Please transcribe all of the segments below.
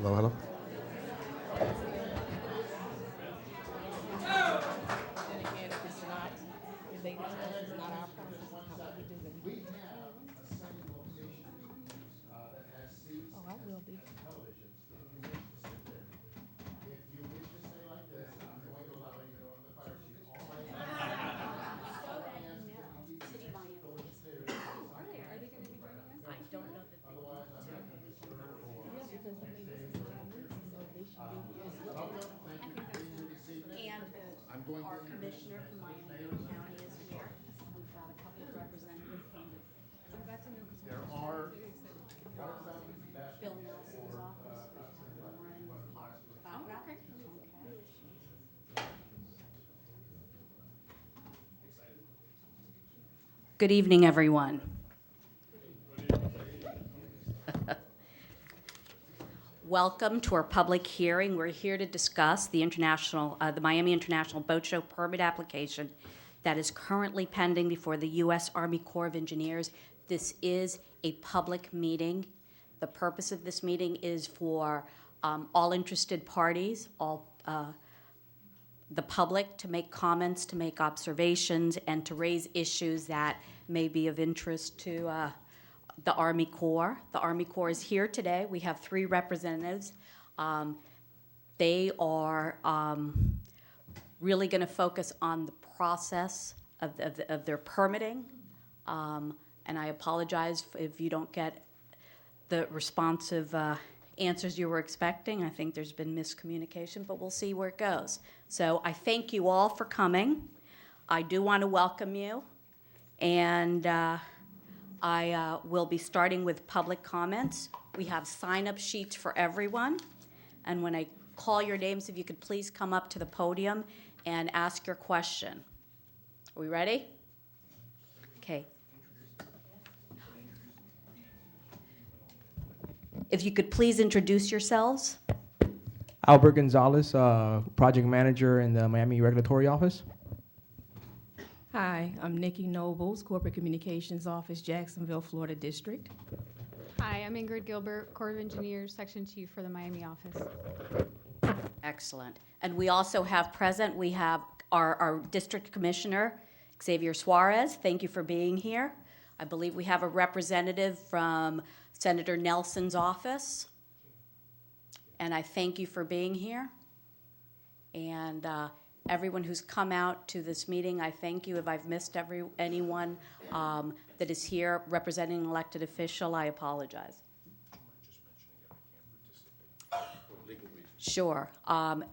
Hello, hello. And our commissioner from Miami-Dade County is here. We've got a couple of representatives from Bill Nelson's office. Lauren Baca. Okay. Good evening, everyone. Welcome to our public hearing. We're here to discuss the Miami International Boat Show permit application that is currently pending before the U.S. Army Corps of Engineers. This is a public meeting. The purpose of this meeting is for all interested parties, the public, to make comments, to make observations, and to raise issues that may be of interest to the Army Corps. The Army Corps is here today. We have 3 representatives. They are really going to focus on the process of their permitting. And I apologize if you don't get the responsive answers you were expecting. I think there's been miscommunication, but we'll see where it goes. So I thank you all for coming. I do want to welcome you. And I will be starting with public comments. We have sign-up sheets for everyone. And when I call your names, if you could please come up to the podium and ask your question. Are we ready? Okay. If you could please introduce yourselves. Albert Gonzalez, project manager in the Miami Regulatory Office. Hi, I'm Nikki Nobles, Corporate Communications Office, Jacksonville, Florida District. Hi, I'm Ingrid Gilbert, Corps of Engineers, Section 2 for the Miami office. Excellent. And we also have present, we have our District Commissioner, Xavier Suarez. Thank you for being here. I believe we have a representative from Senator Nelson's office. And I thank you for being here. And everyone who's come out to this meeting, I thank you. If I've missed anyone that is here representing an elected official, I apologize. Sure.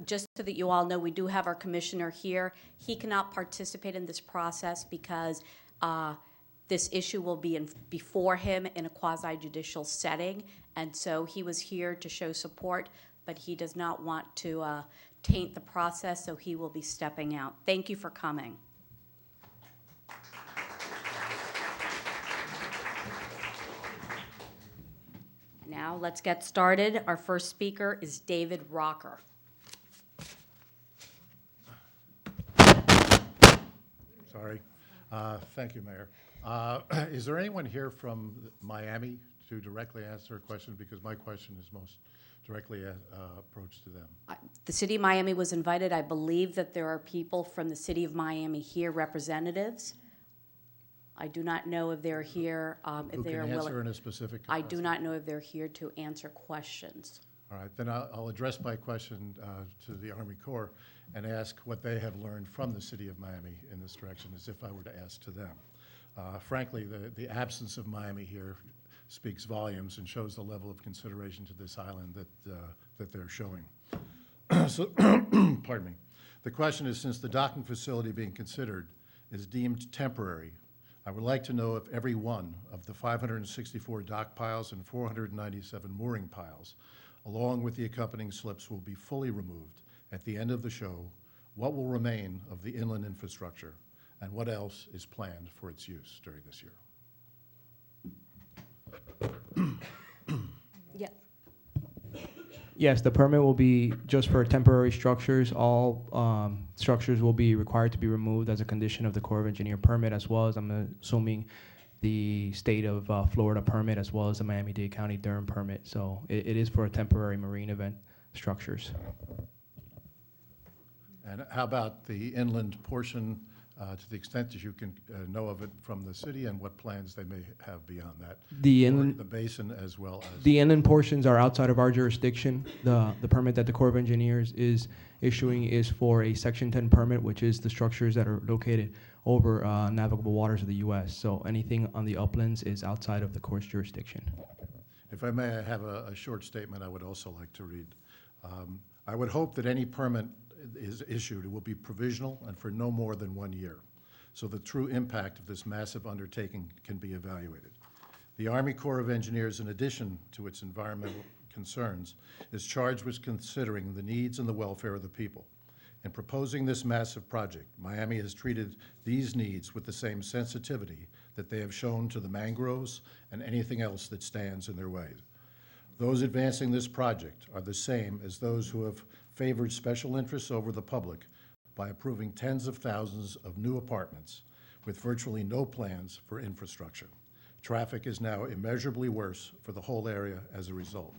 Just so that you all know, we do have our commissioner here. He cannot participate in this process because this issue will be before him in a quasi-judicial setting, and so he was here to show support, but he does not want to taint the process, so he will be stepping out. Thank you for coming. Now let's get started. Our first speaker is David Rocker. Sorry. Thank you, Mayor. Is there anyone here from Miami to directly answer a question? Because my question is most directly approached to them. The City of Miami was invited. I believe that there are people from the City of Miami here, representatives. I do not know if they're here, if they are willing. Who can answer in a specific capacity? I do not know if they're here to answer questions. All right, then I'll address my question to the Army Corps and ask what they have learned from the City of Miami in this direction, as if I were to ask to them. Frankly, the absence of Miami here speaks volumes and shows the level of consideration to this island that they're showing. So, pardon me. The question is, since the docking facility being considered is deemed temporary, I would like to know if every one of the 564 dock piles and 497 mooring piles, along with the accompanying slips, will be fully removed at the end of the show. What will remain of the inland infrastructure, and what else is planned for its use during this year? Yeah. Yes, the permit will be just for temporary structures. All structures will be required to be removed as a condition of the Corps of Engineer permit, as well as, I'm assuming, the state of Florida permit as well as the Miami-Dade County Durham permit. So it is for a temporary marine event structures. And how about the inland portion, to the extent that you can know of it from the city, and what plans they may have beyond that? The Or inland, the basin as well as? the inland portions are outside of our jurisdiction. The permit that the Corps of Engineers is issuing is for a Section 10 permit, which is the structures that are located over navigable waters of the U.S. So anything on the uplands is outside of the Corps' jurisdiction. If I may, I have a short statement I would also like to read. I would hope that any permit is issued, it will be provisional and for no more than 1 year, so the true impact of this massive undertaking can be evaluated. The Army Corps of Engineers, in addition to its environmental concerns, is charged with considering the needs and the welfare of the people. In proposing this massive project, Miami has treated these needs with the same sensitivity that they have shown to the mangroves and anything else that stands in their way. Those advancing this project are the same as those who have favored special interests over the public by approving tens of thousands of new apartments with virtually no plans for infrastructure. Traffic is now immeasurably worse for the whole area as a result.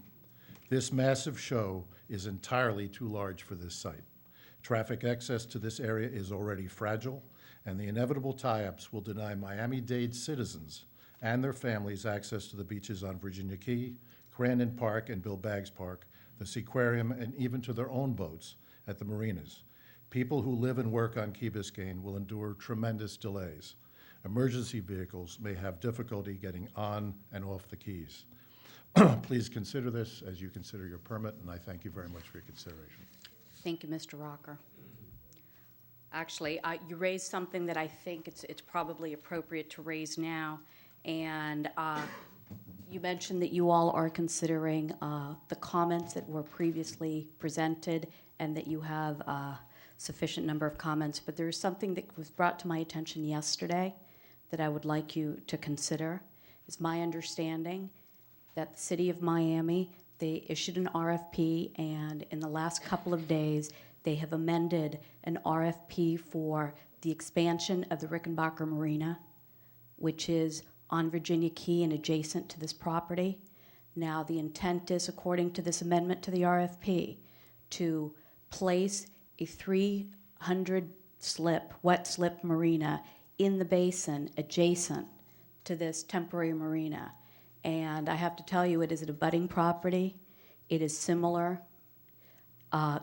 This massive show is entirely too large for this site. Traffic access to this area is already fragile, and the inevitable tie-ups will deny Miami-Dade citizens and their families access to the beaches on Virginia Key, Crandon Park, and Bill Baggs Park, the Seaquarium, and even to their own boats at the marinas. People who live and work on Key Biscayne will endure tremendous delays. Emergency vehicles may have difficulty getting on and off the Keys. Please consider this as you consider your permit, and I thank you very much for your consideration. Thank you, Mr. Rocker. Actually, you raised something that I think it's probably appropriate to raise now, and you mentioned that you all are considering the comments that were previously presented and that you have a sufficient number of comments, but there's something that was brought to my attention yesterday that I would like you to consider. It's my understanding that the City of Miami, they issued an RFP, and in the last couple of days, they have amended an RFP for the expansion of the Rickenbacker Marina, which is on Virginia Key and adjacent to this property. Now, the intent is, according to this amendment to the RFP, to place a 300-slip, wet slip marina in the basin adjacent to this temporary marina. And I have to tell you, it is an abutting property. It is similar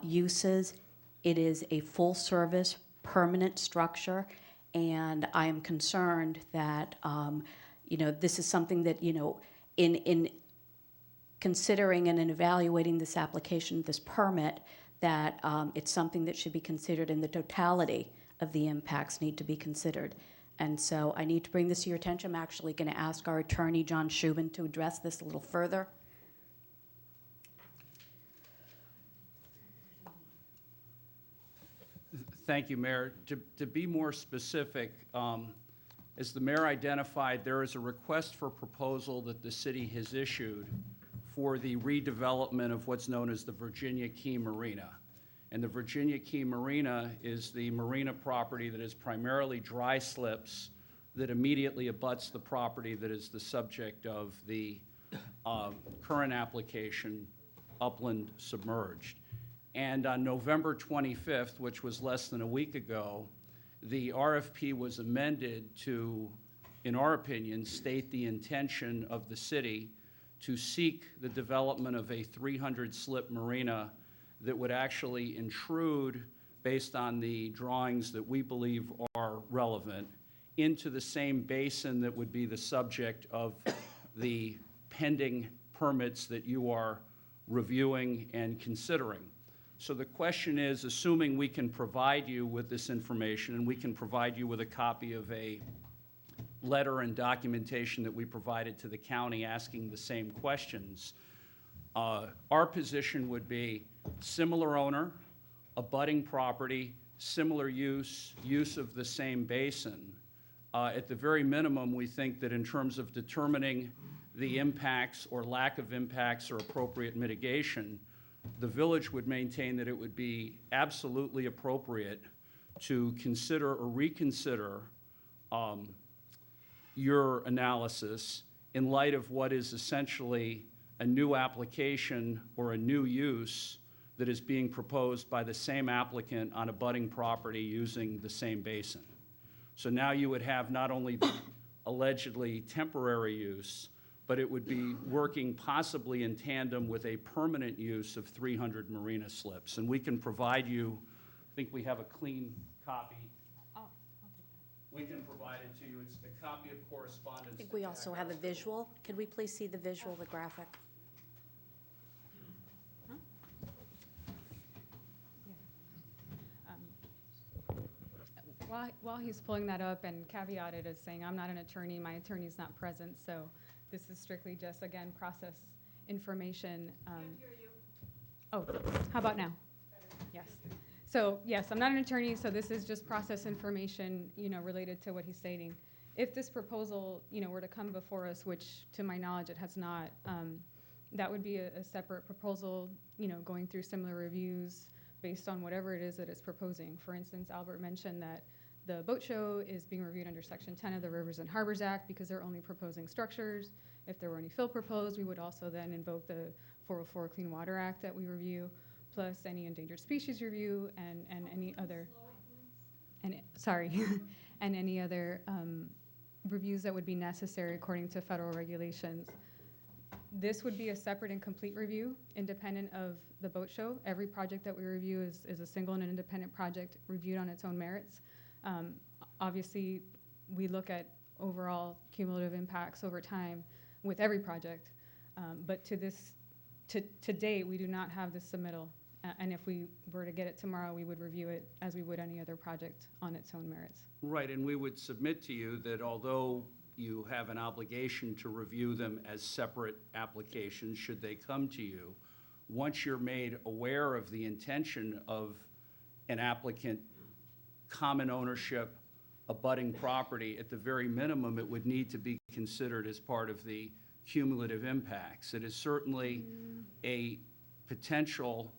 uses. It is a full-service, permanent structure, and I am concerned that this is something that, in considering and in evaluating this application, this permit, that it's something that should be considered, and the totality of the impacts need to be considered. And so I need to bring this to your attention. I'm actually going to ask our attorney, John Shubin, to address this a little further. Thank you, Mayor. To be more specific, as the mayor identified, there is a request for proposal that the city has issued for the redevelopment of what's known as the Virginia Key Marina. And the Virginia Key Marina is the marina property that is primarily dry slips that immediately abuts the property that is the subject of the current application, Upland Submerged. And on November 25th, which was less than a week ago, the RFP was amended to, in our opinion, state the intention of the city to seek the development of a 300-slip marina that would actually intrude, based on the drawings that we believe are relevant, into the same basin that would be the subject of the pending permits that you are reviewing and considering. So the question is, assuming we can provide you with this information, and we can provide you with a copy of a letter and documentation that we provided to the county asking the same questions, our position would be similar owner, abutting property, similar use of the same basin. At the very minimum, we think that in terms of determining the impacts or lack of impacts or appropriate mitigation, the village would maintain that it would be absolutely appropriate to consider or reconsider your analysis in light of what is essentially a new application or a new use that is being proposed by the same applicant on a budding property using the same basin. So now you would have not only the allegedly temporary use, but it would be working possibly in tandem with a permanent use of 300 marina slips. And we can provide you, I think we have a clean copy. We can provide it to you. It's a copy of correspondence. I think we also have a visual. Could we please see the visual, the graphic? While he's pulling that up and caveated as saying, I'm not an attorney, my attorney's not present, so this is strictly just, again, process information. Oh, how about now? Yes. So, yes, I'm not an attorney, so this is just process information, related to what he's stating. If this proposal, were to come before us, which to my knowledge it has not, that would be a separate proposal, going through similar reviews based on whatever it is that it's proposing. For instance, Albert mentioned that the boat show is being reviewed under Section 10 of the Rivers and Harbors Act because they're only proposing structures. If there were any fill proposed, we would also then invoke the 404 Clean Water Act that we review, plus any endangered species review and any other, and any other reviews that would be necessary according to federal regulations. This would be a separate and complete review, independent of the boat show. Every project that we review is a single and independent project reviewed on its own merits. Obviously, we look at overall cumulative impacts over time with every project, but to date, we do not have this submittal. And if we were to get it tomorrow, we would review it as we would any other project on its own merits. Right, and we would submit to you that although you have an obligation to review them as separate applications should they come to you, once you're made aware of the intention of an applicant, common ownership, abutting property, at the very minimum, it would need to be considered as part of the cumulative impacts. It is certainly a potential,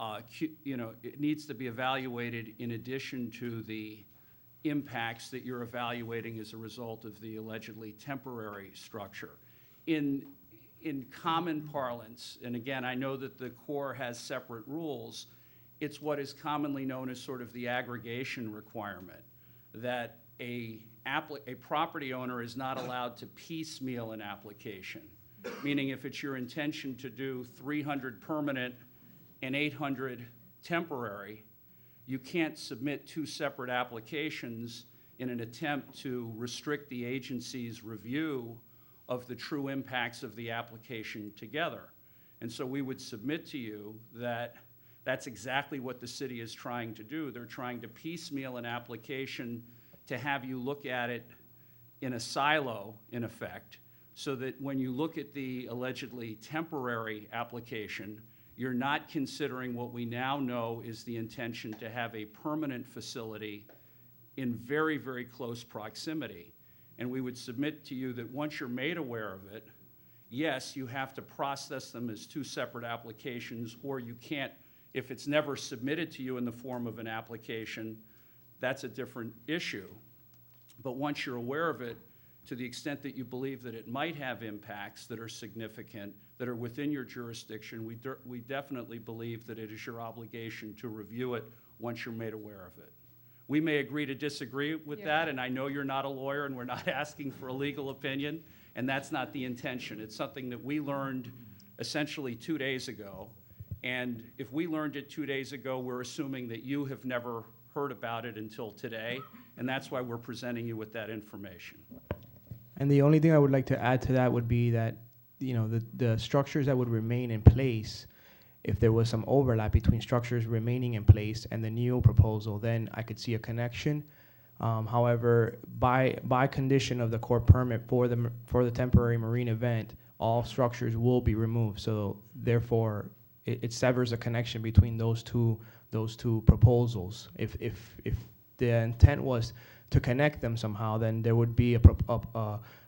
it needs to be evaluated in addition to the impacts that you're evaluating as a result of the allegedly temporary structure. In common parlance, and again, I know that the Corps has separate rules, it's what is commonly known as sort of the aggregation requirement, that a property owner is not allowed to piecemeal an application, meaning if it's your intention to do 300 permanent and 800 temporary, you can't submit two separate applications in an attempt to restrict the agency's review of the true impacts of the application together. And so we would submit to you that that's exactly what the city is trying to do. They're trying to piecemeal an application to have you look at it in a silo, in effect, so that when you look at the allegedly temporary application, you're not considering what we now know is the intention to have a permanent facility in very, very close proximity. And we would submit to you that once you're made aware of it, yes, you have to process them as two separate applications, or you can't, if it's never submitted to you in the form of an application, that's a different issue. But once you're aware of it, to the extent that you believe that it might have impacts that are significant, that are within your jurisdiction, we definitely believe that it is your obligation to review it once you're made aware of it. We may agree to disagree with that, and I know you're not a lawyer and we're not asking for a legal opinion, and that's not the intention. It's something that we learned essentially 2 days ago, and if we learned it 2 days ago, we're assuming that you have never heard about it until today, and that's why we're presenting you with that information. And the only thing I would like to add to that would be that, the structures that would remain in place, if there was some overlap between structures remaining in place and the new proposal, then I could see a connection. However, by condition of the Corps permit for the temporary marine event, all structures will be removed. So therefore, it severs a connection between those two proposals. If the intent was to connect them somehow, then there would be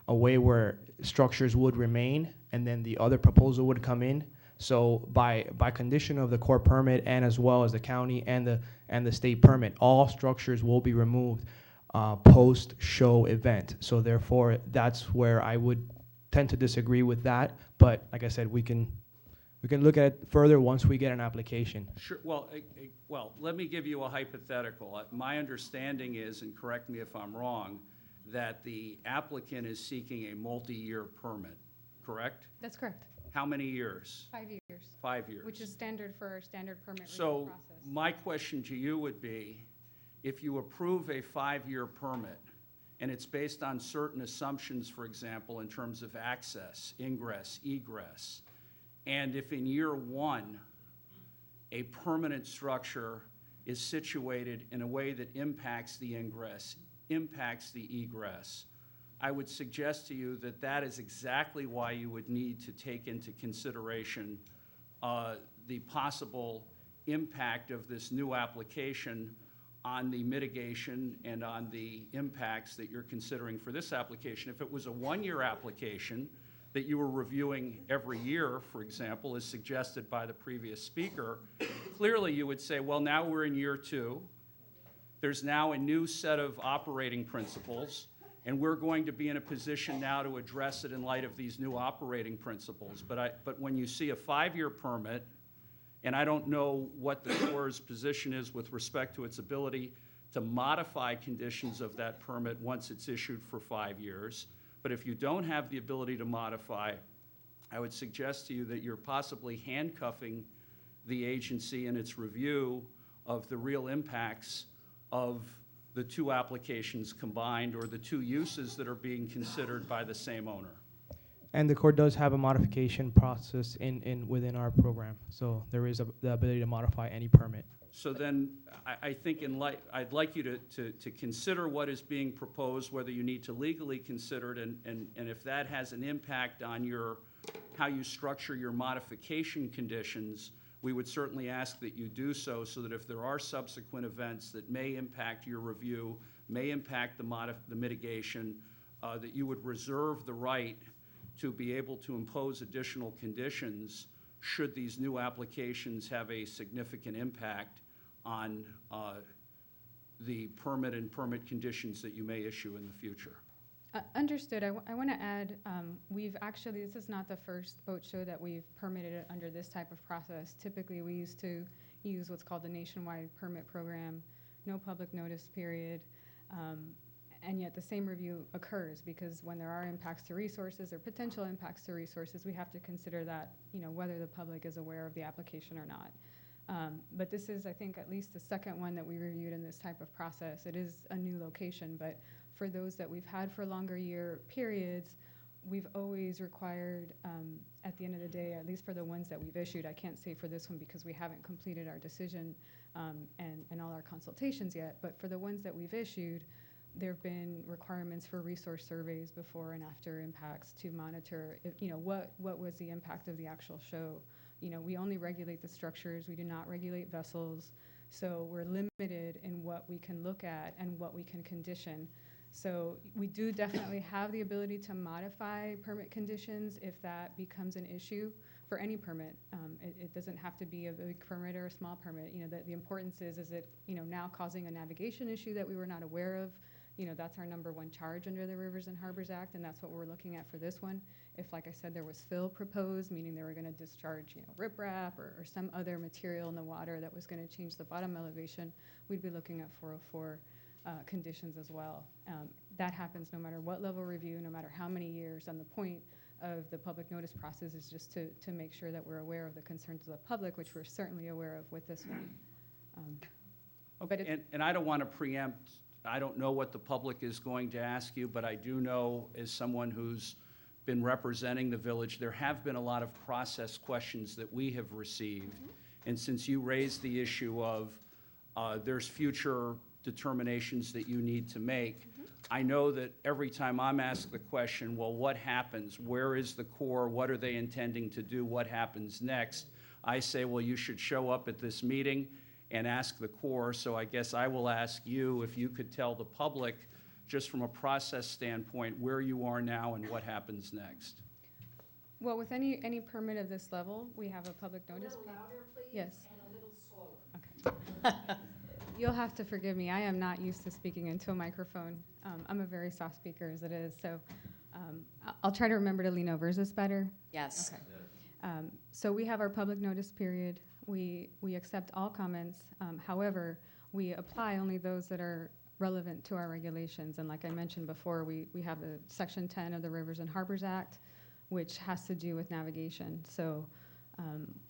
a way where structures would remain, and then the other proposal would come in. So by condition of the Corps permit, and as well as the county and the state permit, all structures will be removed. post-show event. So therefore, that's where I would tend to disagree with that. But like I said, we can look at it further once we get an application. Sure, well, let me give you a hypothetical. My understanding is, and correct me if I'm wrong, that the applicant is seeking a multi-year permit, correct? That's correct. How many years? 5 years, 5 years. which is standard for our standard permit review So process. my question to you would be, if you approve a 5-year permit, and it's based on certain assumptions, for example, in terms of access, ingress, egress, and if in year 1, a permanent structure is situated in a way that impacts the ingress, impacts the egress, I would suggest to you that that is exactly why you would need to take into consideration the possible impact of this new application on the mitigation and on the impacts that you're considering for this application. If it was a 1-year application that you were reviewing every year, for example, as suggested by the previous speaker, clearly you would say, well, now we're in year 2. There's now a new set of operating principles, and we're going to be in a position now to address it in light of these new operating principles. But when you see a 5-year permit, and I don't know what the Corps' position is with respect to its ability to modify conditions of that permit once it's issued for 5 years, but if you don't have the ability to modify, I would suggest to you that you're possibly handcuffing the agency in its review of the real impacts of the 2 applications combined, or the 2 uses that are being considered by the same owner. And the court does have a modification process within our program. So there is the ability to modify any permit. So then, I think I'd like you to consider what is being proposed, whether you need to legally consider it, and if that has an impact on how you structure your modification conditions, we would certainly ask that you do so that if there are subsequent events that may impact your review, may impact the mitigation, that you would reserve the right to be able to impose additional conditions should these new applications have a significant impact on the permit and permit conditions that you may issue in the future. Understood. I want to add, this is not the first boat show that we've permitted it under this type of process. Typically, we used to use what's called the nationwide permit program, no public notice period, and yet the same review occurs, because when there are impacts to resources or potential impacts to resources, we have to consider that, whether the public is aware of the application or not. But this is, I think, at least the second one that we reviewed in this type of process. It is a new location, but for those that we've had for longer year periods, we've always required, at the end of the day, at least for the ones that we've issued, I can't say for this one because we haven't completed our decision and all our consultations yet, but for the ones that we've issued, there have been requirements for resource surveys before and after impacts to monitor, what was the impact of the actual show. We only regulate the structures, we do not regulate vessels, so we're limited in what we can look at and what we can condition. So we do definitely have the ability to modify permit conditions if that becomes an issue for any permit. It doesn't have to be a big permit or a small permit. The importance is it now causing a navigation issue that we were not aware of? That's our #1 charge under the Rivers and Harbors Act, and that's what we're looking at for this one. If, like I said, there was fill proposed, meaning they were going to discharge, riprap or some other material in the water that was going to change the bottom elevation, we'd be looking at 404 conditions as well. That happens no matter what level review, no matter how many years, and the point of the public notice process is just to make sure that we're aware of the concerns of the public, which we're certainly aware of with this one. And I don't want to preempt, I don't know what the public is going to ask you, but I do know, as someone who's been representing the village, there have been a lot of process questions that we have received. And since you raised the issue of there's future determinations that you need to make, I know that every time I'm asked the question, well, what happens? Where is the Corps? What are they intending to do? What happens next? I say, well, you should show up at this meeting and ask the Corps. So I guess I will ask you if you could tell the public, just from a process standpoint, where you are now and what happens next. Well, with any permit of this level, we have a public notice. A little louder, please. Yes. And a little slower. Okay. You'll have to forgive me. I am not used to speaking into a microphone. I'm a very soft speaker as it is, so I'll try to remember to lean over. Is this better? Yes. Okay. So we have our public notice period. We accept all comments. However, we apply only those that are relevant to our regulations. And like I mentioned before, we have the Section 10 of the Rivers and Harbors Act, which has to do with navigation. So,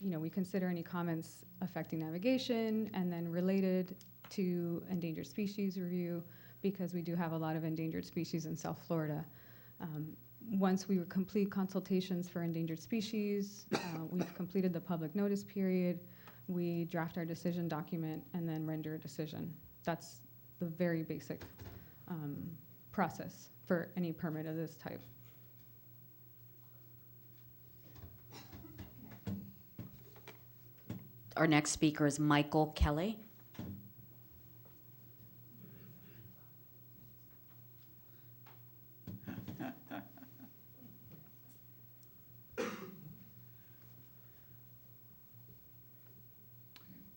we consider any comments affecting navigation and then related to endangered species review, because we do have a lot of endangered species in South Florida. Once we complete consultations for endangered species, we've completed the public notice period, we draft our decision document and then render a decision. That's the very basic process for any permit of this type. Our next speaker is Michael Kelly.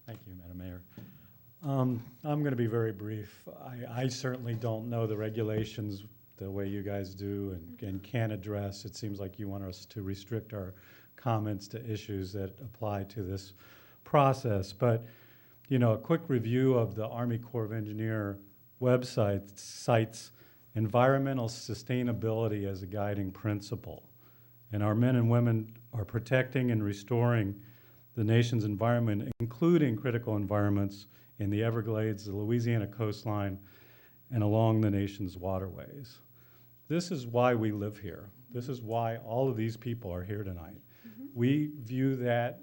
Thank you, Madam Mayor. I'm going to be very brief. I certainly don't know the regulations the way you guys do and can address. It seems like you want us to restrict our comments to issues that apply to this process. But, a quick review of the Army Corps of Engineer website cites environmental sustainability as a guiding principle. And our men and women are protecting and restoring the nation's environment, including critical environments in the Everglades, the Louisiana coastline, and along the nation's waterways. This is why we live here. This is why all of these people are here tonight. We view that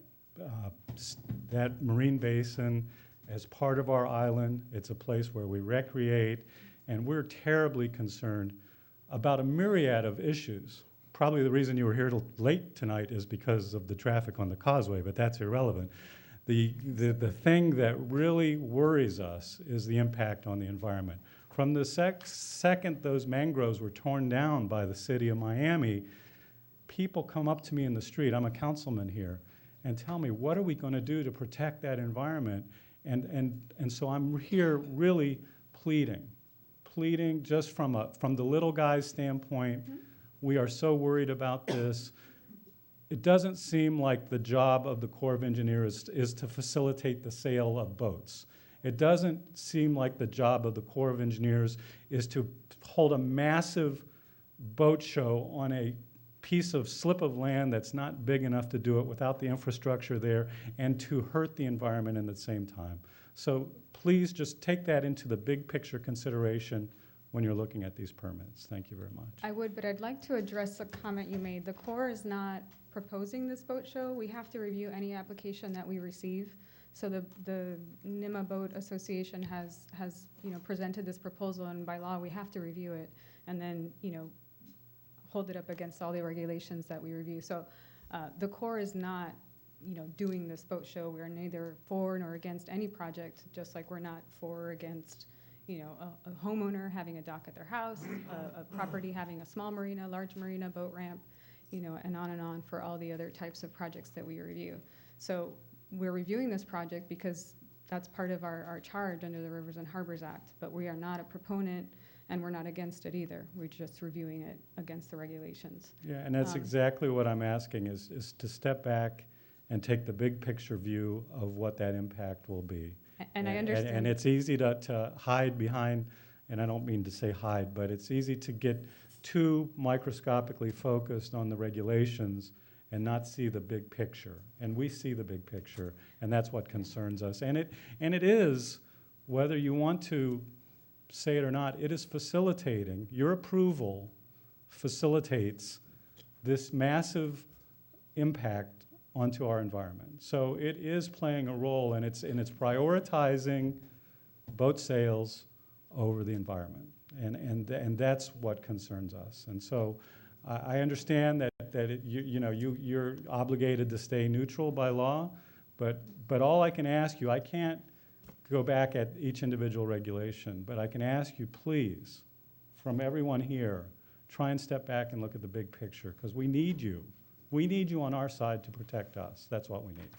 marine basin as part of our island. It's a place where we recreate, and we're terribly concerned about a myriad of issues. Probably the reason you were here late tonight is because of the traffic on the causeway, but that's irrelevant. The thing that really worries us is the impact on the environment. From the second those mangroves were torn down by the city of Miami, people come up to me in the street, I'm a councilman here, and tell me, what are we going to do to protect that environment? And so I'm here really pleading just from the little guy's standpoint. We are so worried about this. It doesn't seem like the job of the Corps of Engineers is to facilitate the sale of boats. It doesn't seem like the job of the Corps of Engineers is to hold a massive boat show on a piece of slip of land that's not big enough to do it without the infrastructure there, and to hurt the environment at the same time. So please just take that into the big picture consideration when you're looking at these permits. Thank you very much. I would, but I'd like to address a comment you made. The Corps is not proposing this boat show. We have to review any application that we receive. So the NIMA Boat Association has presented this proposal, and by law we have to review it and then hold it up against all the regulations that we review. So the Corps is not doing this boat show. We are neither for nor against any project, just like we're not for or against a homeowner having a dock at their house, a property having a small marina, large marina, boat ramp, and on for all the other types of projects that we review. So we're reviewing this project because that's part of our charge under the Rivers and Harbors Act, but we are not a proponent and we're not against it either. We're just reviewing it against the regulations. Yeah, and that's exactly what I'm asking is to step back and take the big picture view of what that impact will be. And I understand. And it's easy to hide behind, and I don't mean to say hide, but it's easy to get too microscopically focused on the regulations and not see the big picture. And we see the big picture, and that's what concerns us. And it is, whether you want to say it or not, it is facilitating. Your approval facilitates this massive impact onto our environment. So it is playing a role, and it's prioritizing boat sales over the environment, and that's what concerns us. And so I understand that you're obligated to stay neutral by law, but all I can ask you, I can't go back at each individual regulation, but I can ask you, please, from everyone here, try and step back and look at the big picture, because we need you. We need you on our side to protect us. That's what we need.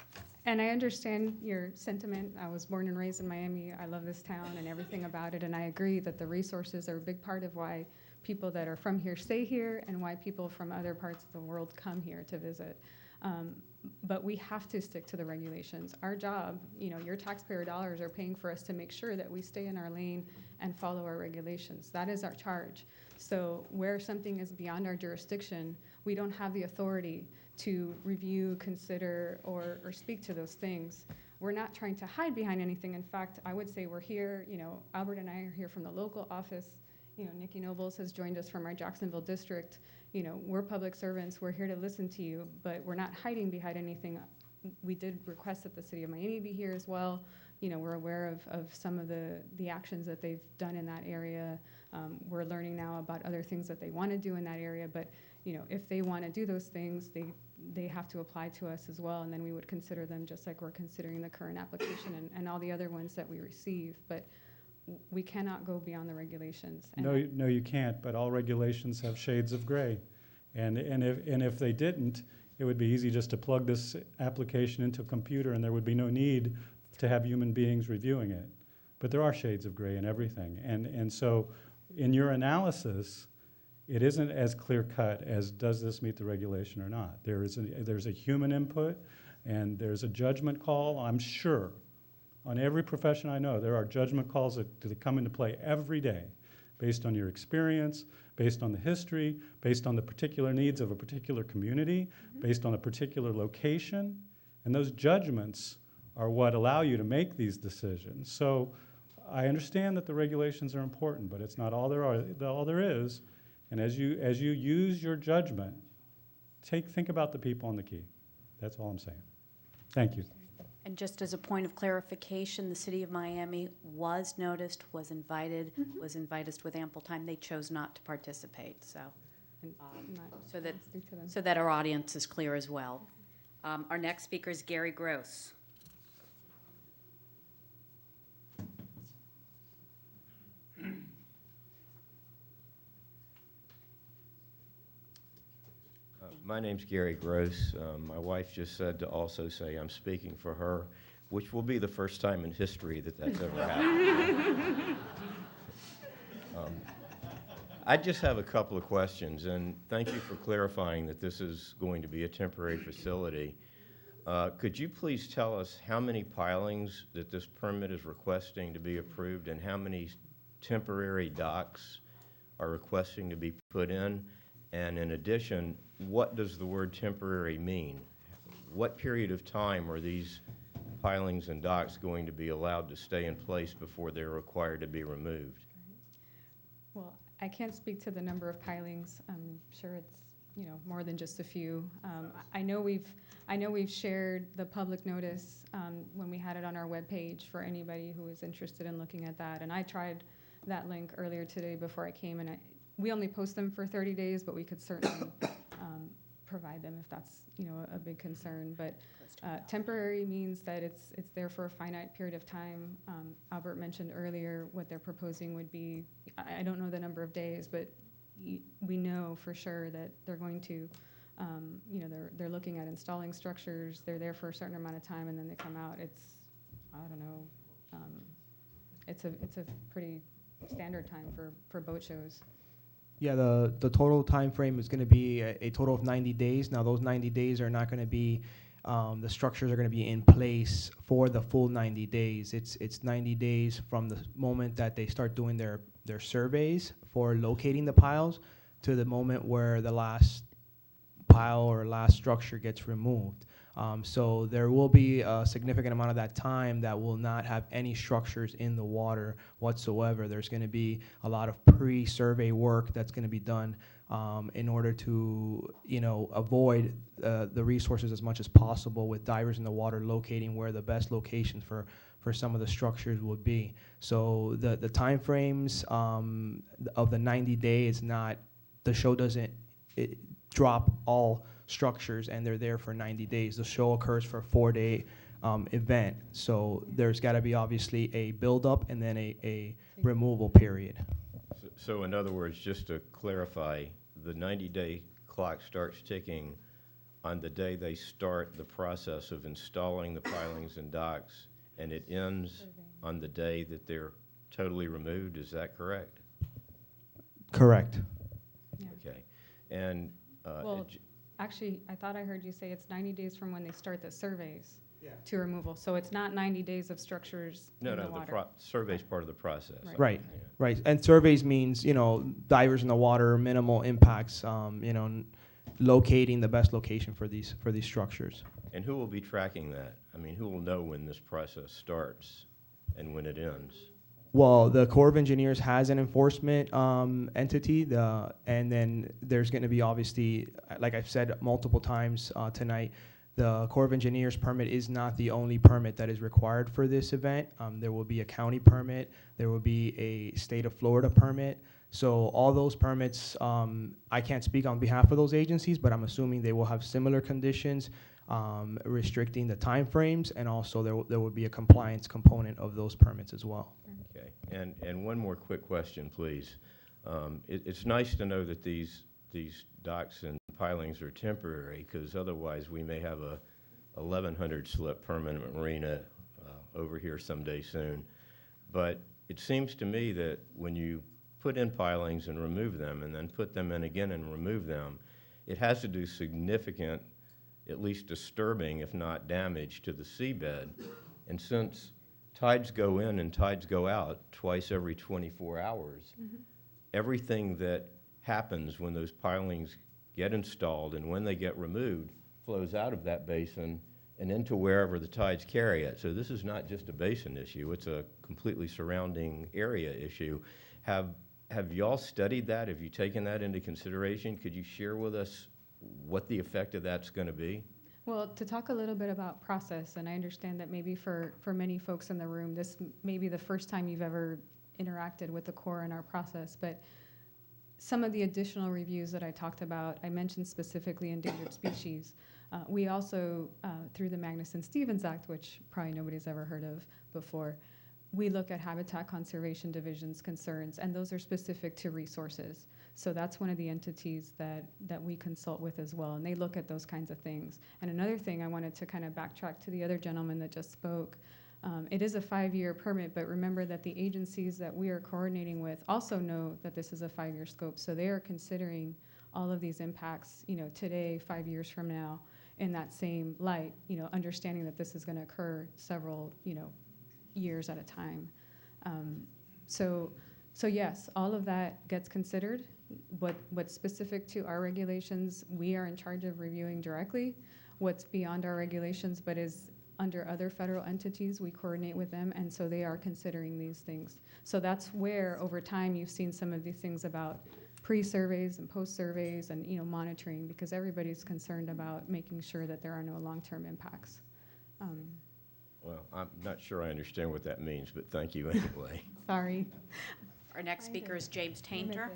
And I understand your sentiment. I was born and raised in Miami. I love this town and everything about it, and I agree that the resources are a big part of why people that are from here stay here and why people from other parts of the world come here to visit. But we have to stick to the regulations. Our job, your taxpayer dollars are paying for us to make sure that we stay in our lane and follow our regulations. That is our charge. So where something is beyond our jurisdiction, we don't have the authority to review, consider, or speak to those things. We're not trying to hide behind anything. In fact, I would say we're here, Albert and I are here from the local office. Nikki Nobles has joined us from our Jacksonville district. We're public servants. We're here to listen to you, but we're not hiding behind anything. We did request that the city of Miami be here as well. We're aware of some of the actions that they've done in that area. We're learning now about other things that they want to do in that area, but if they want to do those things, they have to apply to us as well, and then we would consider them just like we're considering the current application and all the other ones that we receive. But we cannot go beyond the regulations. And No, you can't, but all regulations have shades of gray. And if they didn't, it would be easy just to plug this application into a computer and there would be no need to have human beings reviewing it. But there are shades of gray in everything. And so in your analysis, it isn't as clear-cut as does this meet the regulation or not. There's a human input and there's a judgment call, I'm sure. On every profession I know, there are judgment calls that come into play every day based on your experience, based on the history, based on the particular needs of a particular community, based on a particular location. And those judgments are what allow you to make these decisions. So I understand that the regulations are important, but it's not all there is. And as you use your judgment, think about the people on the key. That's all I'm saying. Thank you. And just as a point of clarification, the city of Miami was noticed, was invited with ample time. They chose not to participate, so so that our audience is clear as well. Our next speaker is Gary Gross. My name's Gary Gross. My wife just said to also say I'm speaking for her, which will be the first time in history that that's ever happened. I just have a couple of questions, and thank you for clarifying that this is going to be a temporary facility. Could you please tell us how many pilings that this permit is requesting to be approved and how many temporary docks are requesting to be put in? And in addition, what does the word temporary mean? What period of time are these pilings and docks going to be allowed to stay in place before they're required to be removed? Well, I can't speak to the number of pilings. I'm sure it's more than just a few. I know we've shared the public notice when we had it on our webpage for anybody who is interested in looking at that. And I tried that link earlier today before I came, and we only post them for 30 days, but we could certainly provide them if that's a big concern. But temporary means that it's there for a finite period of time. Albert mentioned earlier what they're proposing would be, I don't know the number of days, but we know for sure that they're going to, they're looking at installing structures. They're there for a certain amount of time and then they come out. It's, I don't know, it's a pretty standard time for boat shows. Yeah, the total time frame is going to be a total of 90 days. Now, those 90 days are not going to be, the structures are going to be in place for the full 90 days. It's 90 days from the moment that they start doing their surveys for locating the piles to the moment where the last pile or last structure gets removed. So there will be a significant amount of that time that will not have any structures in the water whatsoever. There's going to be a lot of pre-survey work that's going to be done in order to, avoid the resources as much as possible with divers in the water locating where the best locations for some of the structures would be. So the time frames of the 90 days, not, the show doesn't drop all structures and they're there for 90 days. The show occurs for a 4-day event. So there's got to be obviously a build-up and then a removal period. So in other words, just to clarify, the 90-day clock starts ticking on the day they start the process of installing the pilings and docks, and it ends on the day that they're totally removed, is that correct? Correct. Yeah. Okay. And Well, actually, I thought I heard you say it's 90 days from when they start the surveys to removal. So it's not 90 days of structures no, in the the water. survey's part of the process. Right. Right, Yeah. right. And surveys means, divers in the water, minimal impacts, locating the best location for these structures. And who will be tracking that? I mean, who will know when this process starts and when it ends? Well, the Corps of Engineers has an enforcement entity, and then there's going to be, obviously, like I've said multiple times tonight, the Corps of Engineers permit is not the only permit that is required for this event. There will be a county permit, there will be a state of Florida permit. So all those permits, I can't speak on behalf of those agencies, but I'm assuming they will have similar conditions restricting the timeframes, and also there will be a compliance component of those permits as well. Okay. And one more quick question, please. It's nice to know that these docks and pilings are temporary, because otherwise we may have a 1,100 slip permanent marina over here someday soon. But it seems to me that when you put in pilings and remove them and then put them in again and remove them, it has to do significant, at least disturbing, if not damage, to the seabed. And since tides go in and tides go out twice every 24 hours, everything that happens when those pilings get installed and when they get removed flows out of that basin and into wherever the tides carry it. So this is not just a basin issue, it's a completely surrounding area issue. Have y'all studied that? Have you taken that into consideration? Could you share with us what the effect of that's going to be? Well, to talk a little bit about process, and I understand that maybe for many folks in the room, this may be the first time you've ever interacted with the Corps in our process, but some of the additional reviews that I talked about, I mentioned specifically endangered species. We also, through the Magnuson-Stevens Act, which probably nobody's ever heard of before, we look at Habitat Conservation Division's concerns, and those are specific to resources. So that's one of the entities that we consult with as well, and they look at those kinds of things. And another thing I wanted to kind of backtrack to the other gentleman that just spoke. It is a 5-year permit, but remember that the agencies that we are coordinating with also know that this is a 5-year scope, so they are considering all of these impacts, today, 5 years from now, in that same light, understanding that this is going to occur several, years at a time. So yes, all of that gets considered. What's specific to our regulations, we are in charge of reviewing directly. What's beyond our regulations, but is under other federal entities, we coordinate with them, and so they are considering these things. So that's where, over time, you've seen some of these things about pre-surveys and post-surveys and monitoring, because everybody's concerned about making sure that there are no long-term impacts. Well, I'm not sure I understand what that means, but thank you anyway. Sorry. Our next speaker is James Tainter.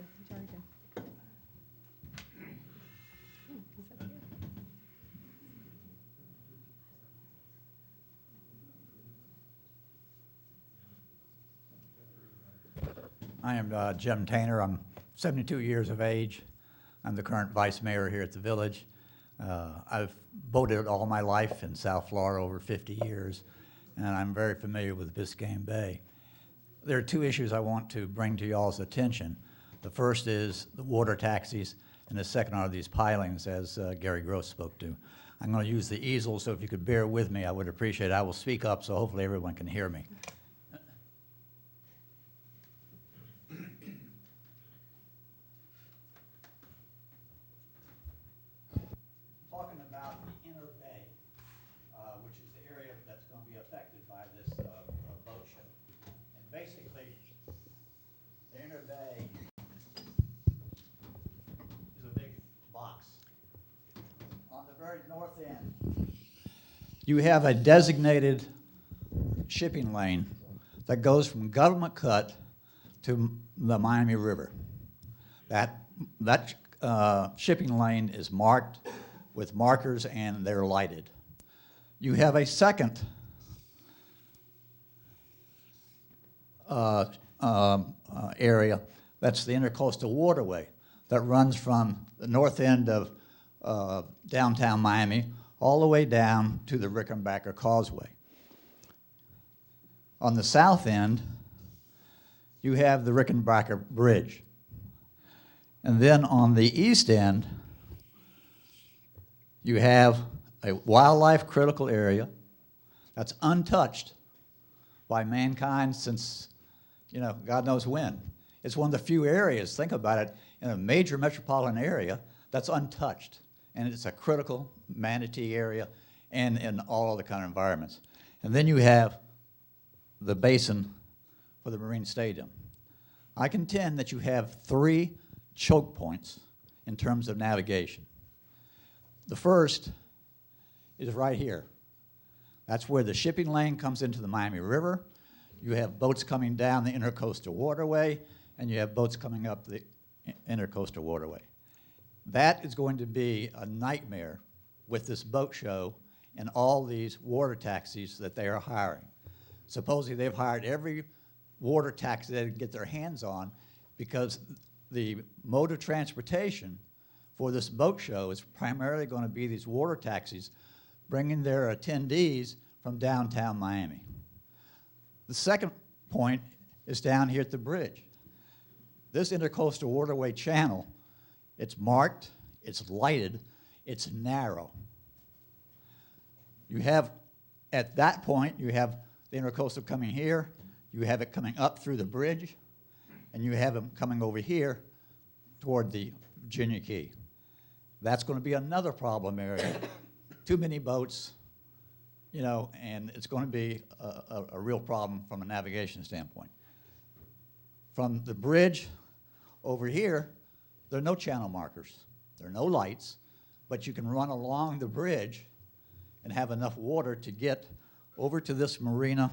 I am Jim Tainter. I'm 72 years of age. I'm the current vice mayor here at the village. I've boated all my life in South Florida, over 50 years, and I'm very familiar with Biscayne Bay. There are two issues I want to bring to y'all's attention. The first is the water taxis, and the second are these pilings, as Gary Gross spoke to. I'm going to use the easel, so if you could bear with me, I would appreciate it. I will speak up, so hopefully everyone can hear me. Talking about the inner bay, which is the area that's going to be affected by this boat show. And basically, the inner bay is a big box. On the very north end, you have a designated shipping lane that goes from Government Cut to the Miami River. That shipping lane is marked with markers, and they're lighted. You have a second area, that's the Intercoastal Waterway, that runs from the north end of downtown Miami, all the way down to the Rickenbacker Causeway. On the south end, you have the Rickenbacker Bridge. And then on the east end, you have a wildlife critical area that's untouched by mankind since, you know, God knows when. It's one of the few areas, think about it, in a major metropolitan area that's untouched. And it's a critical manatee area and in all other kind of environments. And then you have the basin for the Marine Stadium. I contend that you have 3 choke points in terms of navigation. The first is right here. That's where the shipping lane comes into the Miami River. You have boats coming down the Intercoastal Waterway, and you have boats coming up the Intercoastal Waterway. That is going to be a nightmare with this boat show and all these water taxis that they are hiring. Supposedly they've hired every water taxi they can get their hands on because the mode of transportation for this boat show is primarily going to be these water taxis bringing their attendees from downtown Miami. The second point is down here at the bridge. This Intercoastal Waterway channel, it's marked, it's lighted, it's narrow. You have, at that point, you have the Intercoastal coming here, you have it coming up through the bridge, and you have them coming over here toward the Virginia Key. That's going to be another problem area. Too many boats, you know, and it's going to be a real problem from a navigation standpoint. From the bridge over here, there are no channel markers. There are no lights, but you can run along the bridge and have enough water to get over to this marina,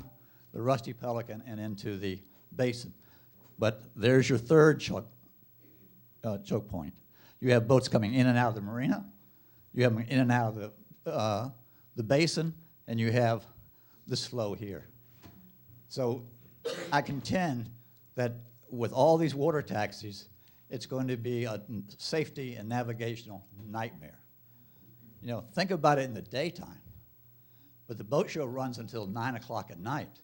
the Rusty Pelican, and into the basin. But there's your third choke point. You have boats coming in and out of the marina. You have them in and out of the basin, and you have this flow here. So I contend that with all these water taxis, it's going to be a safety and navigational nightmare. You know, think about it in the daytime, but the boat show runs until 9 o'clock at night.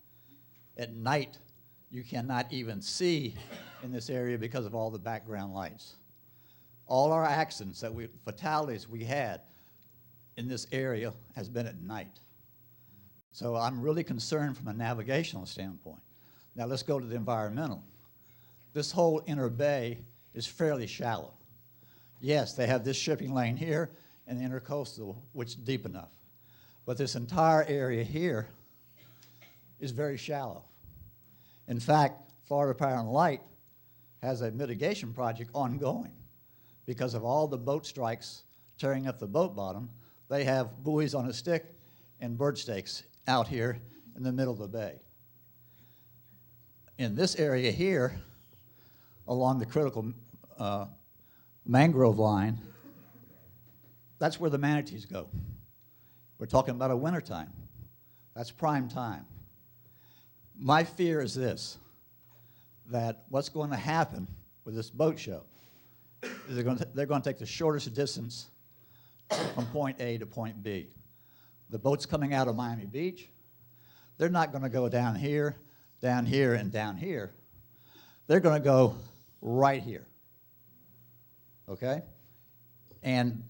At night, you cannot even see in this area because of all the background lights. All our accidents, fatalities we had in this area has been at night. So I'm really concerned from a navigational standpoint. Now let's go to the environmental. This whole inner bay is fairly shallow. Yes, they have this shipping lane here and the intercoastal, which is deep enough. But this entire area here is very shallow. In fact, Florida Power and Light has a mitigation project ongoing because of all the boat strikes tearing up the boat bottom. They have buoys on a stick and bird stakes out here in the middle of the bay. In this area here, along the critical mangrove line, that's where the manatees go. We're talking about a wintertime. That's prime time. My fear is this, that what's going to happen with this boat show is they're going to take the shortest distance from point A to point B. The boats coming out of Miami Beach, they're not going to go down here, and down here. They're going to go right here, okay? And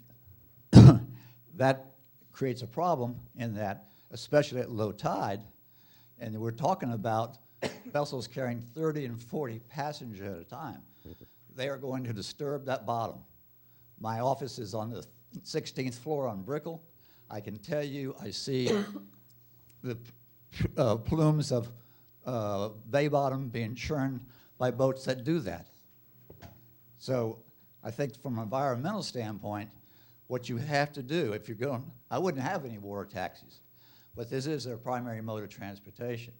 that creates a problem in that, especially at low tide, and we're talking about vessels carrying 30 and 40 passengers at a time. They are going to disturb that bottom. My office is on the 16th floor on Brickell. I can tell you I see the plumes of bay bottom being churned by boats that do that. So I think from an environmental standpoint, what you have to do, if you're going, I wouldn't have any water taxis, but this is their primary mode of transportation.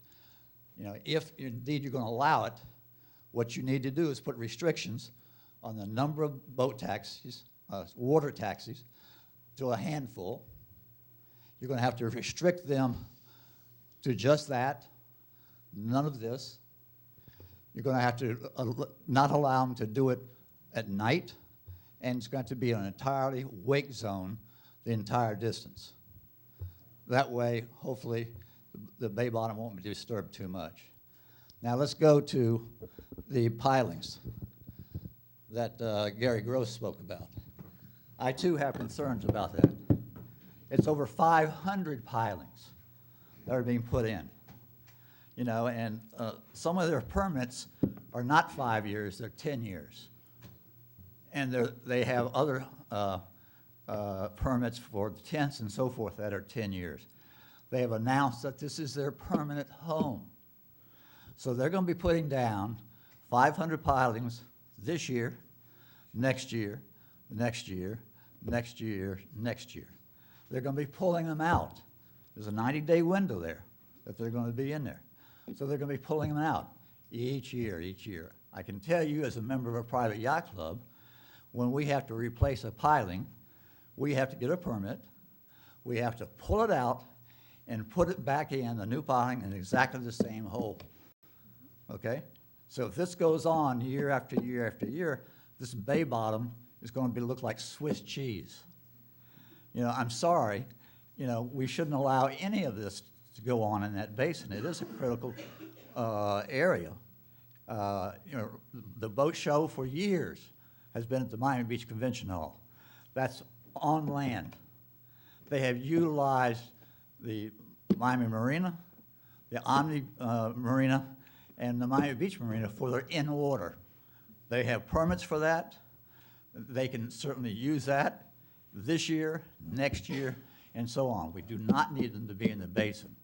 You know, if indeed you're going to allow it, what you need to do is put restrictions on the number of boat taxis, water taxis, to a handful. You're going to have to restrict them to just that, none of this. You're going to have to not allow them to do it at night, and it's going to be an entirely wake zone the entire distance. That way, hopefully, the bay bottom won't be disturbed too much. Now let's go to the pilings that Gary Gross spoke about. I too have concerns about that. It's over 500 pilings that are being put in. You know, and some of their permits are not 5 years, they're 10 years. And they have other permits for tents and so forth that are 10 years. They have announced that this is their permanent home. So they're going to be putting down 500 pilings this year, next year, next year, next year, next year. They're going to be pulling them out. There's a 90-day window there that they're going to be in there. So they're going to be pulling them out each year, each year. I can tell you as a member of a private yacht club, when we have to replace a piling, we have to get a permit, we have to pull it out and put it back in, the new piling, in exactly the same hole. Okay? So if this goes on year after year after year, this bay bottom is going to look like Swiss cheese. You know, I'm sorry, you know, we shouldn't allow any of this to go on in that basin. It is a critical area. You know, the boat show for years has been at the Miami Beach Convention Hall. That's on land. They have utilized the Miami Marina, the Omni Marina, and the Miami Beach Marina for their in-water. They have permits for that. They can certainly use that this year, next year, and so on. We do not need them to be in the basin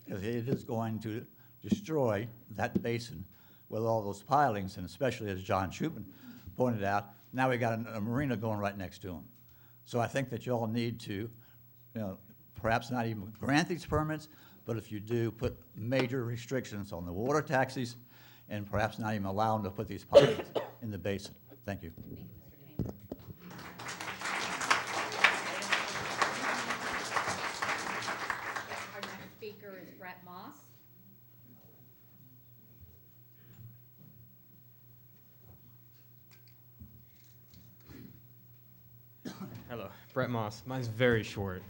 because it is going to destroy that basin with all those pilings, and especially as John Shupin pointed out, now we got a marina going right next to them. So I think that you all need to, you know, perhaps not even grant these permits, but if you do, put major restrictions on the water taxis and perhaps not even allow them to put these pilings in the basin. Thank you. Our next speaker is Brett Moss. Hello, Brett Moss. Mine's very short.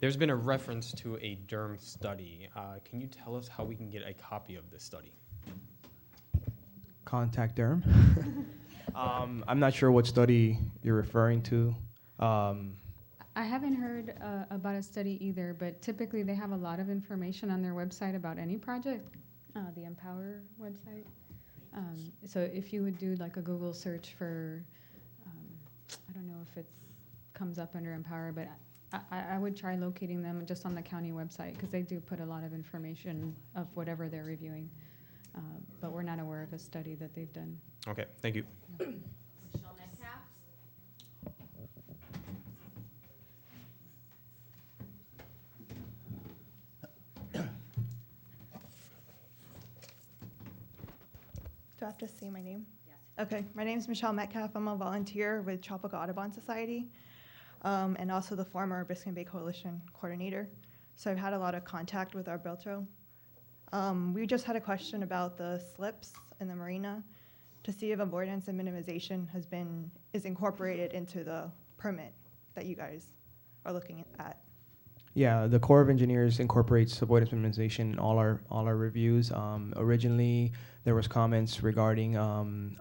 There's been a reference to a DERM study. Can you tell us how we can get a copy of this study? Contact Durham. I'm not sure what study you're referring to. I haven't heard about a study either, but typically they have a lot of information on their website about any project, the Empower website. So if you would do like a Google search for, I don't know if it comes up under Empower, but I would try locating them just on the county website because they do put a lot of information of whatever they're reviewing. But we're not aware of a study that they've done. Okay, thank you. Michelle Metcalf. Do I have to say my name? Yes. Okay, my name is Michelle Metcalf. I'm a volunteer with Tropical Audubon Society and also the former Biscayne Bay Coalition coordinator. So I've had a lot of contact with Alberto. We just had a question about the slips in the marina to see if avoidance and minimization is incorporated into the permit that you guys are looking at. Yeah, the Corps of Engineers incorporates avoidance minimization in all our reviews. Originally, there was comments regarding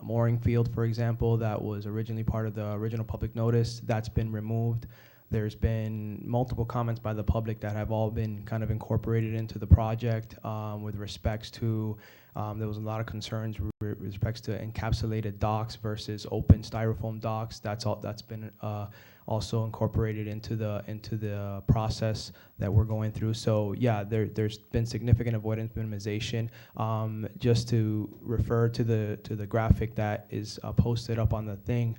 mooring field, for example, that was originally part of the original public notice. That's been removed. There's been multiple comments by the public that have all been kind of incorporated into the project with respects to, there was a lot of concerns with respects to encapsulated docks versus open styrofoam docks. That's been also incorporated into the process that we're going through. So yeah, there's been significant avoidance minimization. Just to refer to the graphic that is posted up on the thing,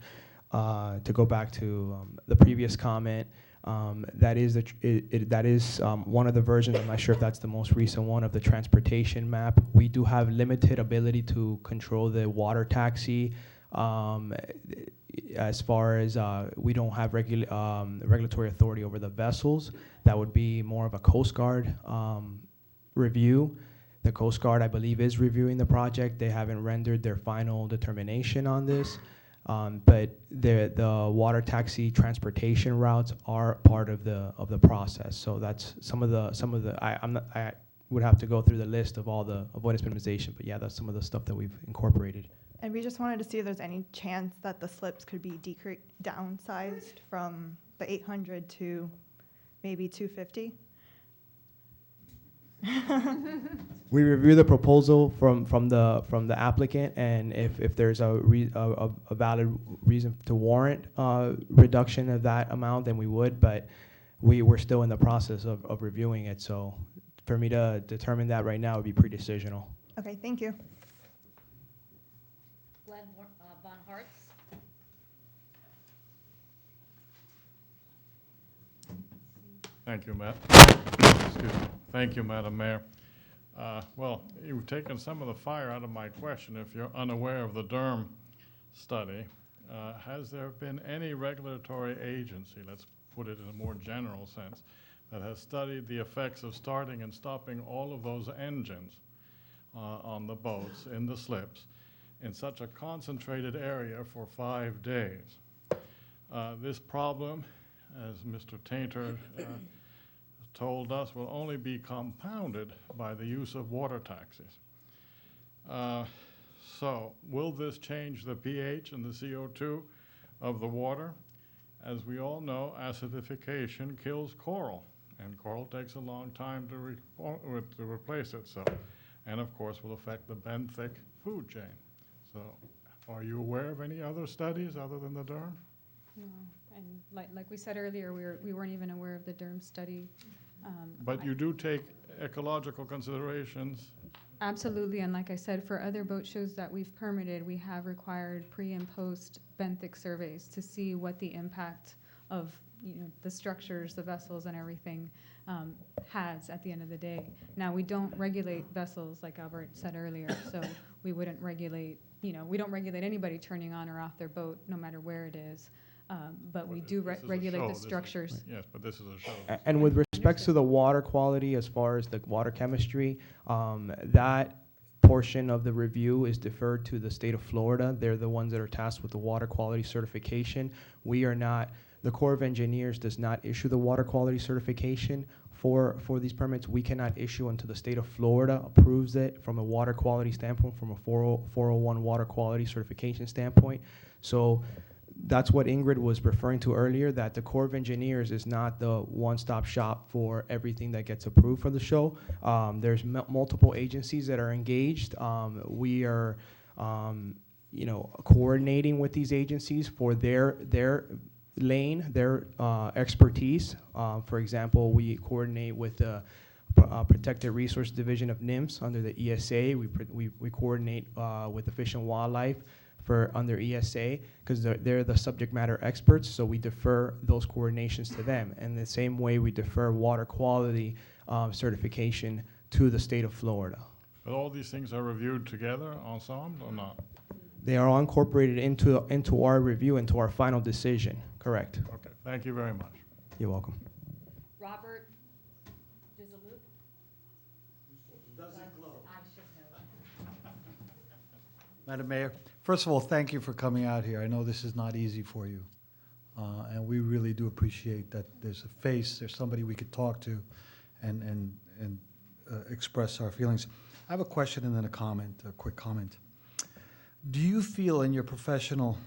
to go back to the previous comment, that is one of the versions. I'm not sure if that's the most recent one of the transportation map. We do have limited ability to control the water taxi. As far as we don't have regulatory authority over the vessels. That would be more of a Coast Guard review. The Coast Guard, I believe, is reviewing the project. They haven't rendered their final determination on this. But the water taxi transportation routes are part of the process. So that's some of the I would have to go through the list of all the avoidance minimization. But yeah, that's some of the stuff that we've incorporated. And we just wanted to see if there's any chance that the slips could be downsized from the 800 to maybe 250. We review the proposal from the applicant, and if there's a valid reason to warrant reduction of that amount, then we would. But we're still in the process of reviewing it. So for me to determine that right now would be pre-decisional. Okay, thank you. Glenn Von Hartz. Thank you, Matt. Excuse me. Thank you, Madam Mayor. Well, you've taken some of the fire out of my question. If you're unaware of the DERM study, has there been any regulatory agency, let's put it in a more general sense, that has studied the effects of starting and stopping all of those engines on the boats, in the slips, in such a concentrated area for 5 days? This problem, as Mr. Tainter told us, will only be compounded by the use of water taxis. So will this change the pH and the CO2 of the water? As we all know, acidification kills coral, and coral takes a long time to replace itself, and of course will affect the benthic food chain. So are you aware of any other studies other than the DERM? No, and like we said earlier, we weren't even aware of the DERM study. But you do take ecological considerations? Absolutely, and like I said, for other boat shows that we've permitted, we have required pre and post benthic surveys to see what the impact of the structures, the vessels, and everything has at the end of the day. Now, we don't regulate vessels, like Albert said earlier, so we wouldn't regulate, we don't regulate anybody turning on or off their boat, no matter where it is. But we do regulate the structures. Yes, but this is a show. And with respects to the water quality, as far as the water chemistry, that portion of the review is deferred to the state of Florida. They're the ones that are tasked with the water quality certification. We are not, the Corps of Engineers does not issue the water quality certification for these permits. We cannot issue until the state of Florida approves it from a water quality standpoint, from a 401 water quality certification standpoint. So that's what Ingrid was referring to earlier, that the Corps of Engineers is not the one-stop shop for everything that gets approved for the show. There's multiple agencies that are engaged. We are, coordinating with these agencies for their lane, their expertise. For example, we coordinate with the Protected Resource Division of NIMS under the ESA. We coordinate with the Fish and Wildlife under ESA, because they're the subject matter experts, so we defer those coordinations to them. And the same way we defer water quality certification to the state of Florida. But all these things are reviewed together, ensemble, or not? They are all incorporated into our review, into our final decision, correct. Okay, thank you very much. You're welcome. Robert Dizalou? I should know. Madam Mayor, first of all, thank you for coming out here. I know this is not easy for you, and we really do appreciate that there's a face, there's somebody we could talk to and express our feelings. I have a question and then a quick comment. Do you feel, in your professional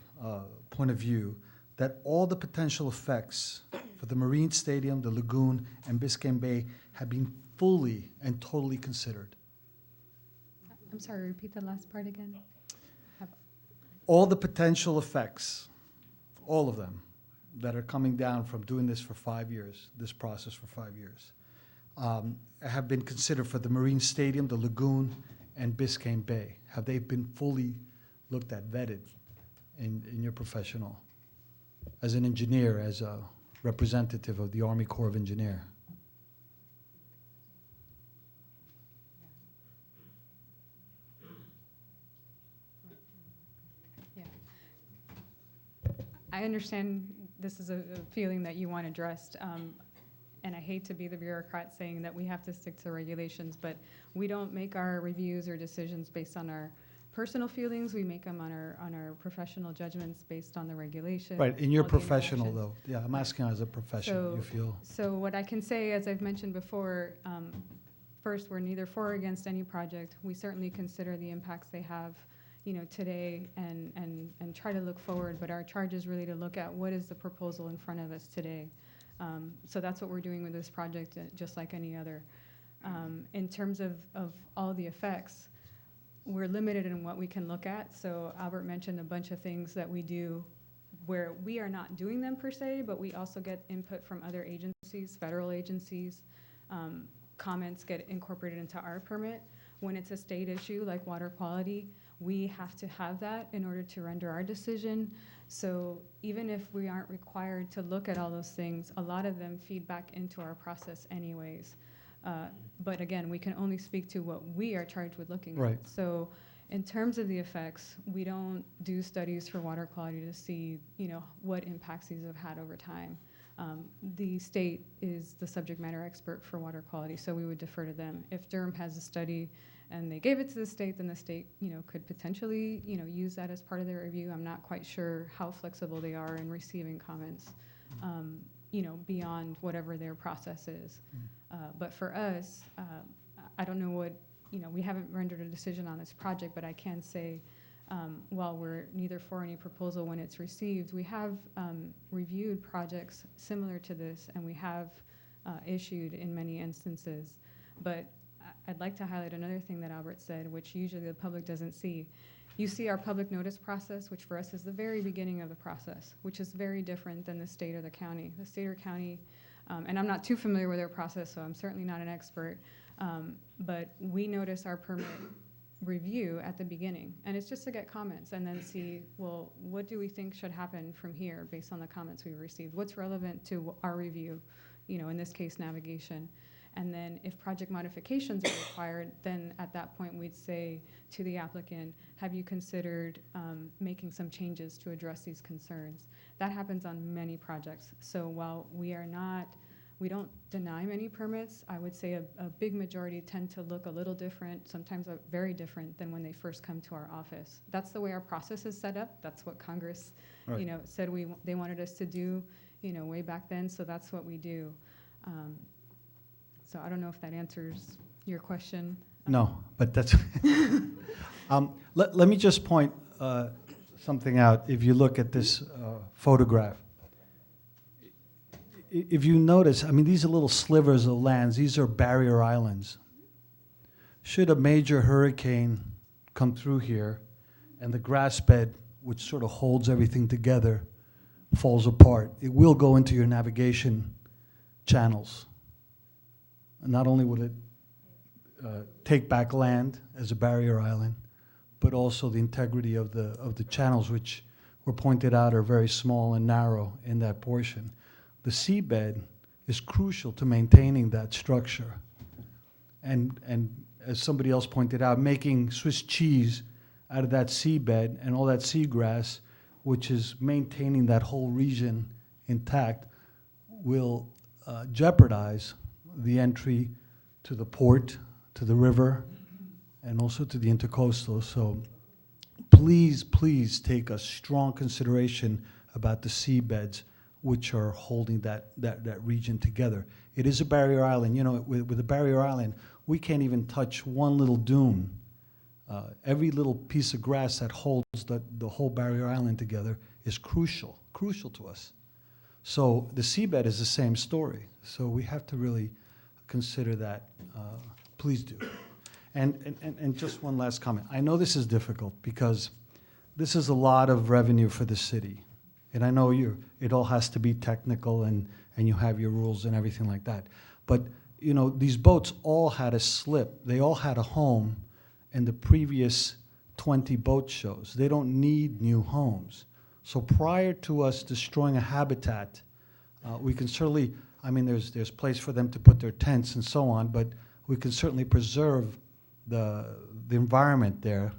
point of view, that all the potential effects for the Marine Stadium, the lagoon, and Biscayne Bay have been fully and totally considered? I'm sorry, repeat the last part again. All the potential effects, all of them, that are coming down from doing this for 5 years, this process for 5 years, have been considered for the Marine Stadium, the lagoon, and Biscayne Bay. Have they been fully looked at, vetted in your professional, as an engineer, as a representative of the Army Corps of Engineers? Yeah. I understand this is a feeling that you want addressed, and I hate to be the bureaucrat saying that we have to stick to regulations, but we don't make our reviews or decisions based on our personal feelings. We make them on our professional judgments based on the regulation. Right, and you're all the professional, interactions. though. Yeah, I'm asking as a professional, you feel. So what I can say, as I've mentioned before, first, we're neither for or against any project. We certainly consider the impacts they have, today and try to look forward, but our charge is really to look at what is the proposal in front of us today. So that's what we're doing with this project, just like any other. In terms of all the effects, we're limited in what we can look at. So Albert mentioned a bunch of things that we do where we are not doing them per se, but we also get input from other agencies, federal agencies. Comments get incorporated into our permit. When it's a state issue like water quality, we have to have that in order to render our decision. So even if we aren't required to look at all those things, a lot of them feed back into our process anyways. But again, we can only speak to what we are charged with looking Right. at. So in terms of the effects, we don't do studies for water quality to see, what impacts these have had over time. The state is the subject matter expert for water quality, so we would defer to them. If Durham has a study and they gave it to the state, then the state, could potentially, use that as part of their review. I'm not quite sure how flexible they are in receiving comments, beyond whatever their process is. But for us, I don't know what, we haven't rendered a decision on this project, but I can say, while we're neither for any proposal when it's received, we have reviewed projects similar to this, and we have issued in many instances. But I'd like to highlight another thing that Albert said, which usually the public doesn't see. You see our public notice process, which for us is the very beginning of the process, which is very different than the state or the county. The state or county, and I'm not too familiar with their process, so I'm certainly not an expert, but we notice our permit review at the beginning, and it's just to get comments and then see, well, what do we think should happen from here based on the comments we've received? What's relevant to our review, in this case, navigation? And then if project modifications are required, then at that point we'd say to the applicant, have you considered making some changes to address these concerns? That happens on many projects. So while we don't deny many permits, I would say a big majority tend to look a little different, sometimes very different than when they first come to our office. That's the way our process is set up. That's what Congress, Right. Said they wanted us to do, way back then. So that's what we do. So I don't know if that answers your question. No, but that's, let me just point something out. If you look at this photograph, if you notice, these are little slivers of lands. These are barrier islands. Should a major hurricane come through here and the grass bed, which sort of holds everything together, falls apart, it will go into your navigation channels. Not only will it take back land as a barrier island, but also the integrity of the channels, which were pointed out are very small and narrow in that portion. The seabed is crucial to maintaining that structure. And as somebody else pointed out, making Swiss cheese out of that seabed and all that seagrass, which is maintaining that whole region intact, will jeopardize the entry to the port, to the river, and also to the intercoastal. So please, please take a strong consideration about the seabeds which are holding that region together. It is a barrier island. With a barrier island, we can't even touch one little dune. Every little piece of grass that holds the whole barrier island together is crucial to us. So the seabed is the same story. So we have to really consider that. Please do. And just one last comment. I know this is difficult because this is a lot of revenue for the city. And I know it all has to be technical and you have your rules and everything like that. But, these boats all had a slip. They all had a home in the previous 20 boat shows. They don't need new homes. So prior to us destroying a habitat, we can certainly, there's place for them to put their tents and so on, but we can certainly preserve the environment there,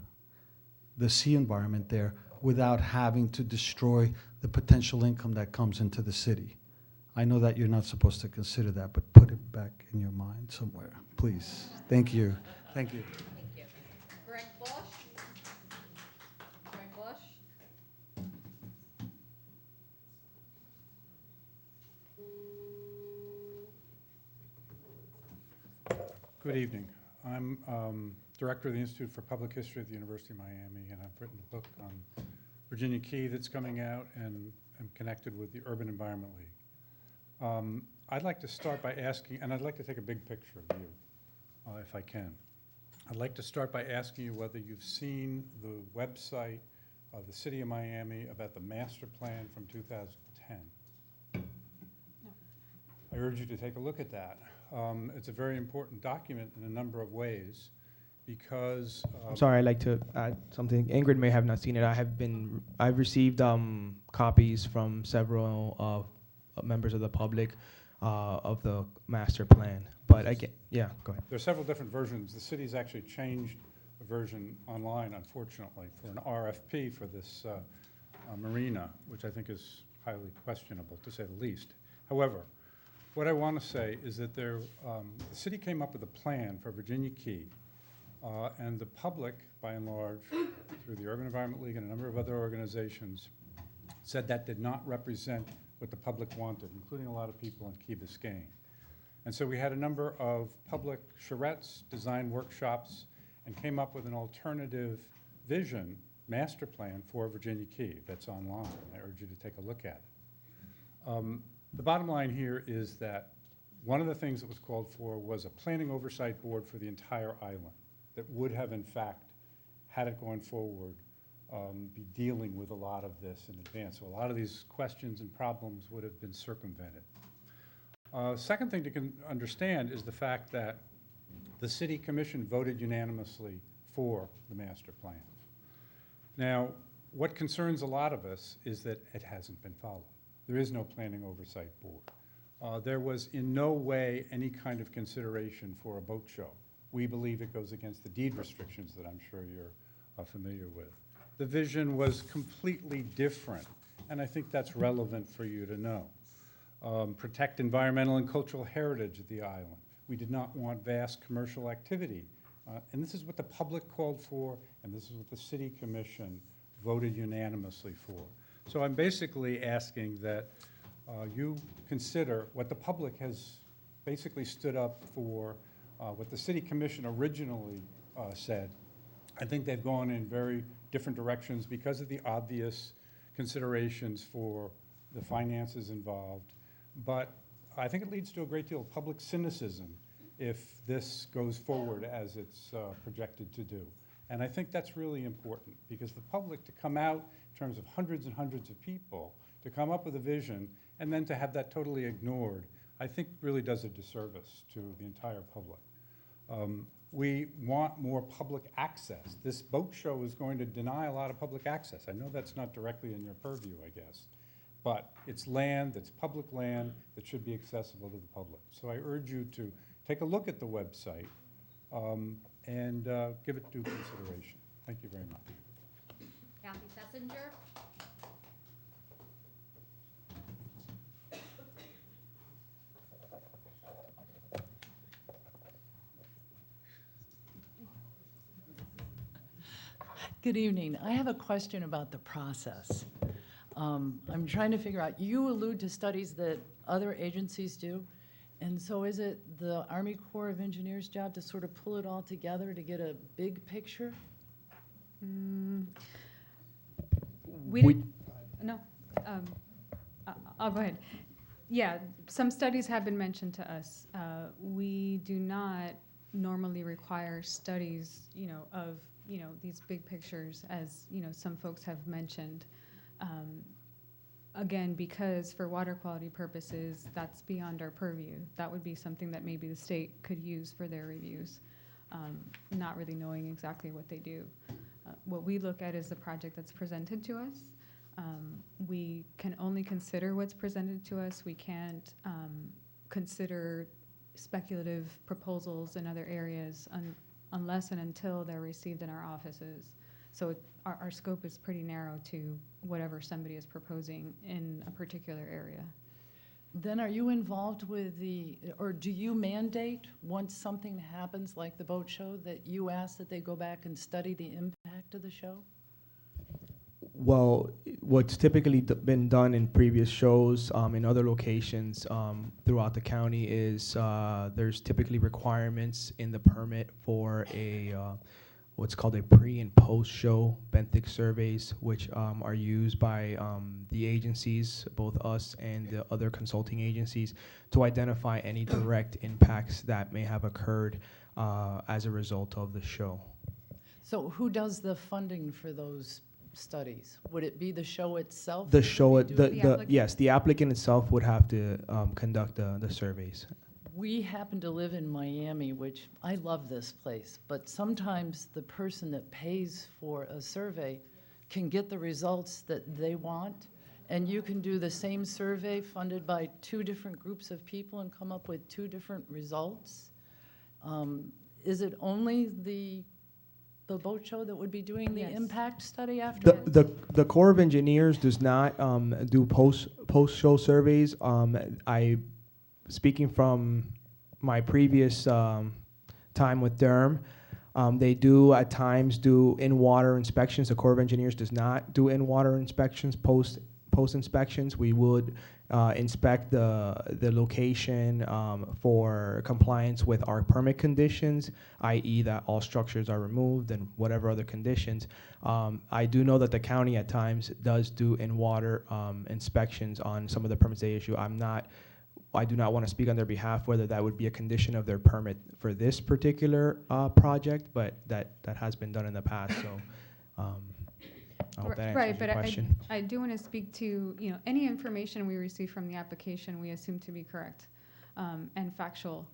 the sea environment there, without having to destroy the potential income that comes into the city. I know that you're not supposed to consider that, but put it back in your mind somewhere, please. Thank you. Thank you. Thank you. Greg Bosch? Good evening. I'm Director of the Institute for Public History at the University of Miami, and I've written a book on Virginia Key that's coming out, and I'm connected with the Urban Environment League. I'd like to start by asking, and I'd like to take a big picture of you, if I can. I'd like to start by asking you whether you've seen the website of the City of Miami about the master plan from 2010. I urge you to take a look at that. It's a very important document in a number of ways because I'm sorry, I'd like to add something. Ingrid may have not seen it. I've received copies from several members of the public of the master plan. But yeah, go ahead. there are several different versions. The city's actually changed a version online, unfortunately, for an RFP for this marina, which I think is highly questionable, to say the least. However, what I want to say is that the city came up with a plan for Virginia Key, and the public, by and large, through the Urban Environment League and a number of other organizations, said that did not represent what the public wanted, including a lot of people in Key Biscayne. And so we had a number of public charrettes, design workshops, and came up with an alternative vision, master plan for Virginia Key that's online. I urge you to take a look at it. The bottom line here is that one of the things that was called for was a planning oversight board for the entire island that would have, in fact, had it going forward, be dealing with a lot of this in advance. So a lot of these questions and problems would have been circumvented. Second thing to understand is the fact that the City Commission voted unanimously for the master plan. Now, what concerns a lot of us is that it hasn't been followed. There is no planning oversight board. There was in no way any kind of consideration for a boat show. We believe it goes against the deed restrictions that I'm sure you're familiar with. The vision was completely different, and I think that's relevant for you to know. Protect environmental and cultural heritage of the island. We did not want vast commercial activity. And this is what the public called for, and this is what the City Commission voted unanimously for. So I'm basically asking that you consider what the public has basically stood up for, what the City Commission originally said. I think they've gone in very different directions because of the obvious considerations for the finances involved. But I think it leads to a great deal of public cynicism if this goes forward as it's projected to do. And I think that's really important because the public to come out in terms of hundreds and hundreds of people, to come up with a vision and then to have that totally ignored, I think really does a disservice to the entire public. We want more public access. This boat show is going to deny a lot of public access. I know that's not directly in your purview, I guess. But it's land that's public land that should be accessible to the public. So I urge you to take a look at the website and give it due consideration. Thank you very much. Kathy Sessinger. Good evening. I have a question about the process. I'm trying to figure out, you allude to studies that other agencies do, and so is it the Army Corps of Engineers' job to sort of pull it all together to get a big picture? No, I'll go ahead. Yeah, some studies have been mentioned to us. We do not normally require studies, of, these big pictures as, some folks have mentioned. Again, because for water quality purposes, that's beyond our purview. That would be something that maybe the state could use for their reviews, not really knowing exactly what they do. What we look at is the project that's presented to us. We can only consider what's presented to us. We can't consider speculative proposals in other areas unless and until they're received in our offices. So our scope is pretty narrow to whatever somebody is proposing in a particular area. Then are you involved with or do you mandate once something happens like the boat show that you ask that they go back and study the impact of the show? Well, what's typically been done in previous shows in other locations throughout the county is there's typically requirements in the permit for a what's called a pre and post show benthic surveys, which are used by the agencies, both us and the other consulting agencies, to identify any direct impacts that may have occurred as a result of the show. So who does the funding for those studies? Would it be the show itself? The that show, would be doing The the applicant. yes, the applicant itself would have to conduct the surveys. We happen to live in Miami, which I love this place, but sometimes the person that pays for a survey can get the results that they want, and you can do the same survey funded by two different groups of people and come up with two different results. Is it only the boat show that would be doing the Yes. impact study afterwards? The Corps of Engineers does not do post show surveys. Speaking from my previous time with Durham, they do at times do in-water inspections. The Corps of Engineers does not do in-water inspections, post inspections. We would inspect the location for compliance with our permit conditions, i.e. that all structures are removed and whatever other conditions. I do know that the county at times does do in-water inspections on some of the permits they issue. I do not want to speak on their behalf whether that would be a condition of their permit for this particular project, but that has been done in the past. So I hope that answers Right, your but question. I do want to speak to, any information we receive from the application, we assume to be correct and factual.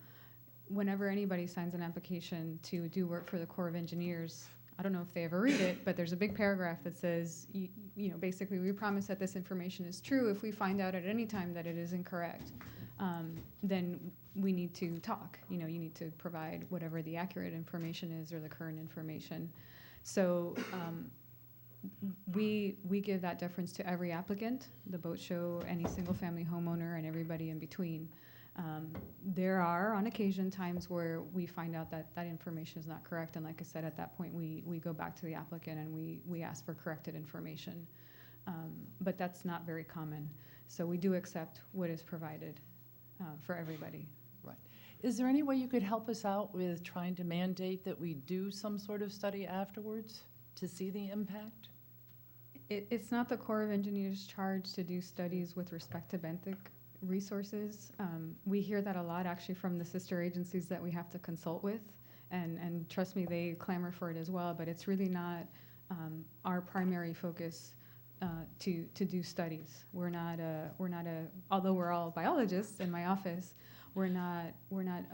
Whenever anybody signs an application to do work for the Corps of Engineers, I don't know if they ever read it, but there's a big paragraph that says, basically, we promise that this information is true. If we find out at any time that it is incorrect, then we need to talk. You need to provide whatever the accurate information is or the current information. So we give that deference to every applicant, the boat show, any single-family homeowner, and everybody in between. There are, on occasion, times where we find out that that information is not correct, and like I said, at that point, we go back to the applicant and we ask for corrected information. But that's not very common. So we do accept what is provided for everybody. Right. Is there any way you could help us out with trying to mandate that we do some sort of study afterwards to see the impact? It's not the Corps of Engineers' charge to do studies with respect to benthic resources. We hear that a lot actually from the sister agencies that we have to consult with, and trust me, they clamor for it as well, but it's really not our primary focus to do studies. We're not although we're all biologists in my office, we're not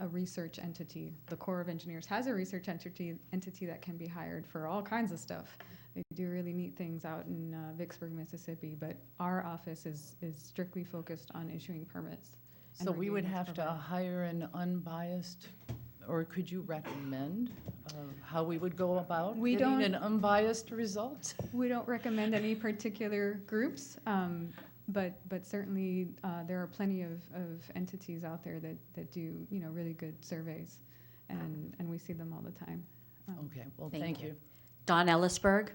a research entity. The Corps of Engineers has a research entity that can be hired for all kinds of stuff. They do really neat things out in Vicksburg, Mississippi, but our office is strictly focused on issuing permits. and So we would reviewing what's have to provided. hire an unbiased, or could you recommend how we would go about We getting don't- an unbiased result? We don't recommend any particular groups, but certainly there are plenty of entities out there that do really good surveys, and we see them all the time. Okay, well, Thank thank you. you. Don Ellisberg?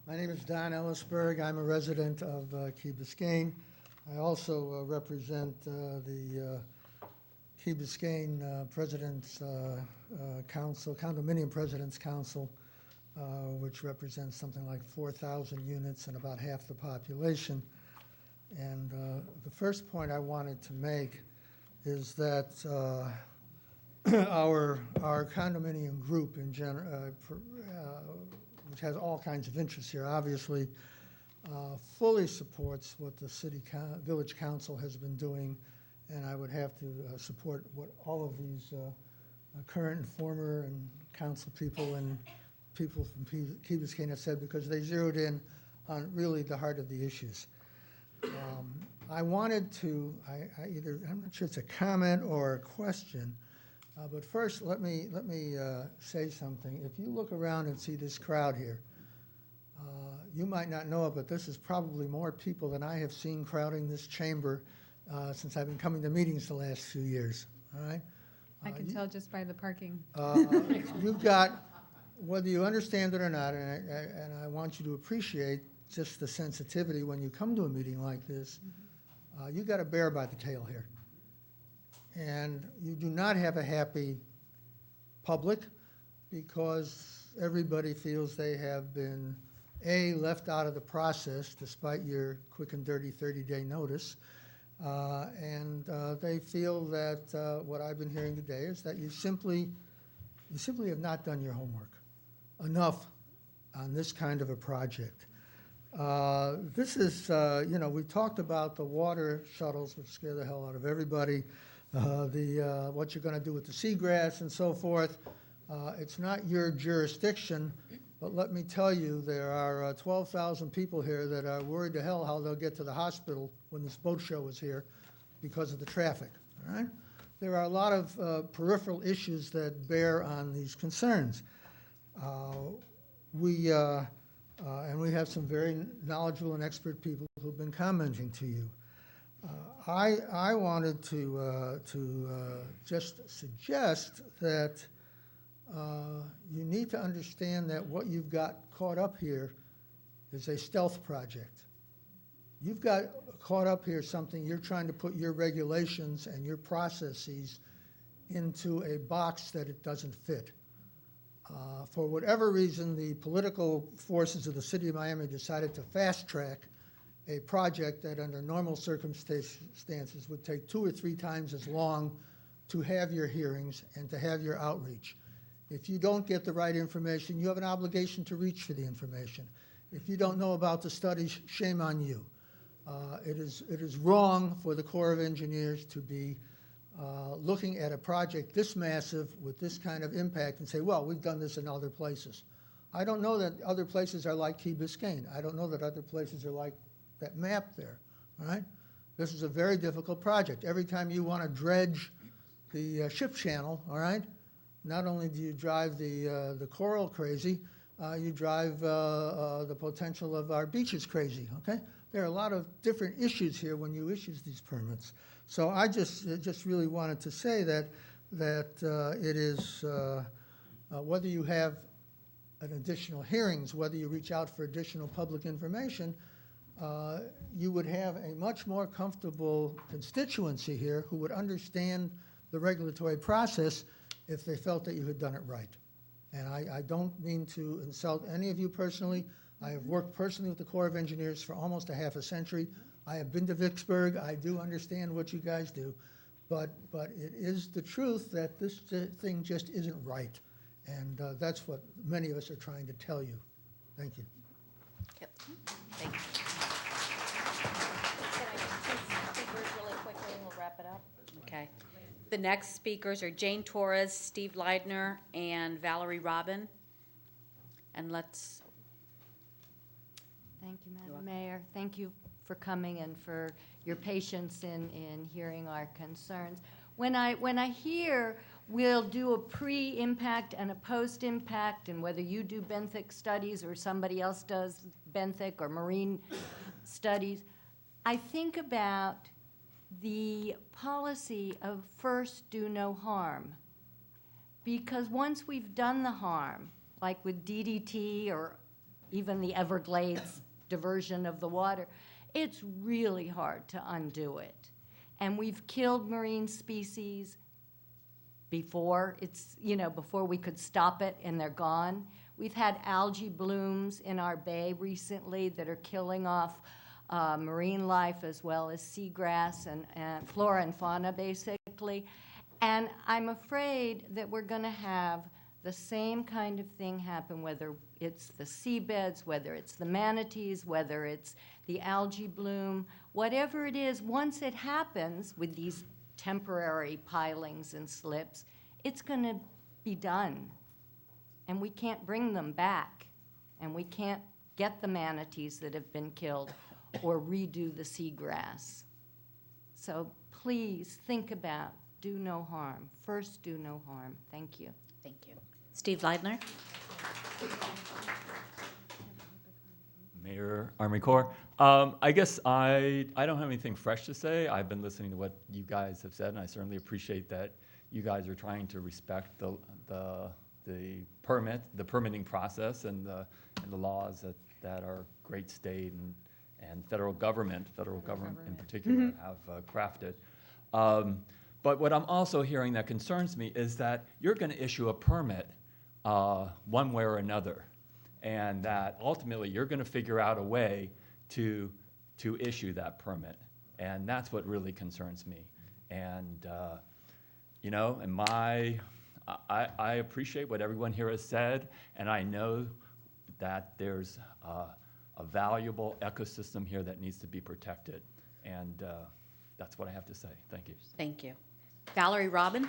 My name is Don Ellisberg. I'm a resident of Key Biscayne. I also represent the Key Biscayne President's Council, Condominium President's Council, which represents something like 4,000 units and about half the population. And the first point I wanted to make is that our condominium group in general, which has all kinds of interests here, obviously fully supports what the village council has been doing, and I would have to support what all of these current and former and council people and people from Key Biscayne have said, because they zeroed in on really the heart of the issues. I wanted to, I'm not sure it's a comment or a question, but first let me say something. If you look around and see this crowd here, you might not know it, but this is probably more people than I have seen crowding this chamber since I've been coming to meetings the last few years, all right? I can tell just by the parking. You've got, whether you understand it or not, and I want you to appreciate just the sensitivity when you come to a meeting like this, you got a bear by the tail here. And you do not have a happy public because everybody feels they have been, A, left out of the process despite your quick and dirty 30-day notice, and they feel that what I've been hearing today is that you simply have not done your homework enough on this kind of a project. This is, we talked about the water shuttles, which scare the hell out of everybody, what you're going to do with the seagrass and so forth. It's not your jurisdiction, but let me tell you, there are 12,000 people here that are worried to hell how they'll get to the hospital when this boat show is here because of the traffic, all right? There are a lot of peripheral issues that bear on these concerns. And we have some very knowledgeable and expert people who've been commenting to you. I wanted to just suggest that you need to understand that what you've got caught up here is a stealth project. You've got caught up here something, you're trying to put your regulations and your processes into a box that it doesn't fit. For whatever reason, the political forces of the city of Miami decided to fast track a project that under normal circumstances would take 2 or 3 times as long to have your hearings and to have your outreach. If you don't get the right information, you have an obligation to reach for the information. If you don't know about the studies, shame on you. It is wrong for the Corps of Engineers to be looking at a project this massive with this kind of impact and say, well, we've done this in other places. I don't know that other places are like Key Biscayne. I don't know that other places are like that map there, all right? This is a very difficult project. Every time you want to dredge the ship channel, all right, not only do you drive the coral crazy, you drive the potential of our beaches crazy, okay? There are a lot of different issues here when you issue these permits. So I just really wanted to say that it is, whether you have an additional hearings, whether you reach out for additional public information, you would have a much more comfortable constituency here who would understand the regulatory process if they felt that you had done it right. And I don't mean to insult any of you personally. I have worked personally with the Corps of Engineers for almost a half a century. I have been to Vicksburg. I do understand what you guys do. But it is the truth that this thing just isn't right. And that's what many of us are trying to tell you. Thank you. Yep. Thank you. Can I just take speakers really quickly and we'll wrap it up? Okay. The next speakers are Jane Torres, Steve Leidner, and Valerie Robin. And let's... Thank you, Madam Mayor. Thank you for coming and for your patience in hearing our concerns. When I hear we'll do a pre-impact and a post-impact, and whether you do benthic studies or somebody else does benthic or marine studies, I think about the policy of first do no harm. Because once we've done the harm, like with DDT or even the Everglades diversion of the water, it's really hard to undo it. And we've killed marine species before it's, before we could stop it and they're gone. We've had algae blooms in our bay recently that are killing off marine life as well as seagrass and flora and fauna, basically. And I'm afraid that we're going to have the same kind of thing happen, whether it's the seabeds, whether it's the manatees, whether it's the algae bloom, whatever it is, once it happens with these temporary pilings and slips, it's going to be done. And we can't bring them back. And we can't get the manatees that have been killed or redo the seagrass. So please think about do no harm. First, do no harm. Thank you. Thank you. Steve Leidner. Mayor, Army Corps. I guess I don't have anything fresh to say. I've been listening to what you guys have said, and I certainly appreciate that you guys are trying to respect the permitting process and the laws that our great state and federal government in particular have crafted. But what I'm also hearing that concerns me is that you're going to issue a permit one way or another, and that ultimately you're going to figure out a way to issue that permit, and that's what really concerns me. And you know, and I appreciate what everyone here has said, and I know that there's a valuable ecosystem here that needs to be protected, and that's what I have to say. Thank you. Thank you. Valerie Robin?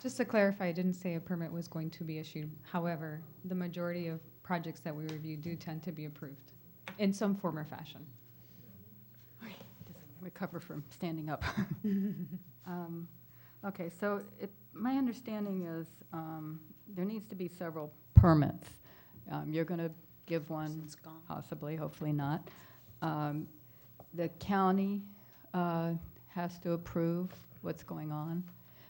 Just to clarify, I didn't say a permit was going to be issued. However, the majority of projects that we review do tend to be approved in some form or fashion. Recover from standing up. Okay, so my understanding is there needs to be several permits. You're going to give one, possibly, hopefully not. The county has to approve what's going on,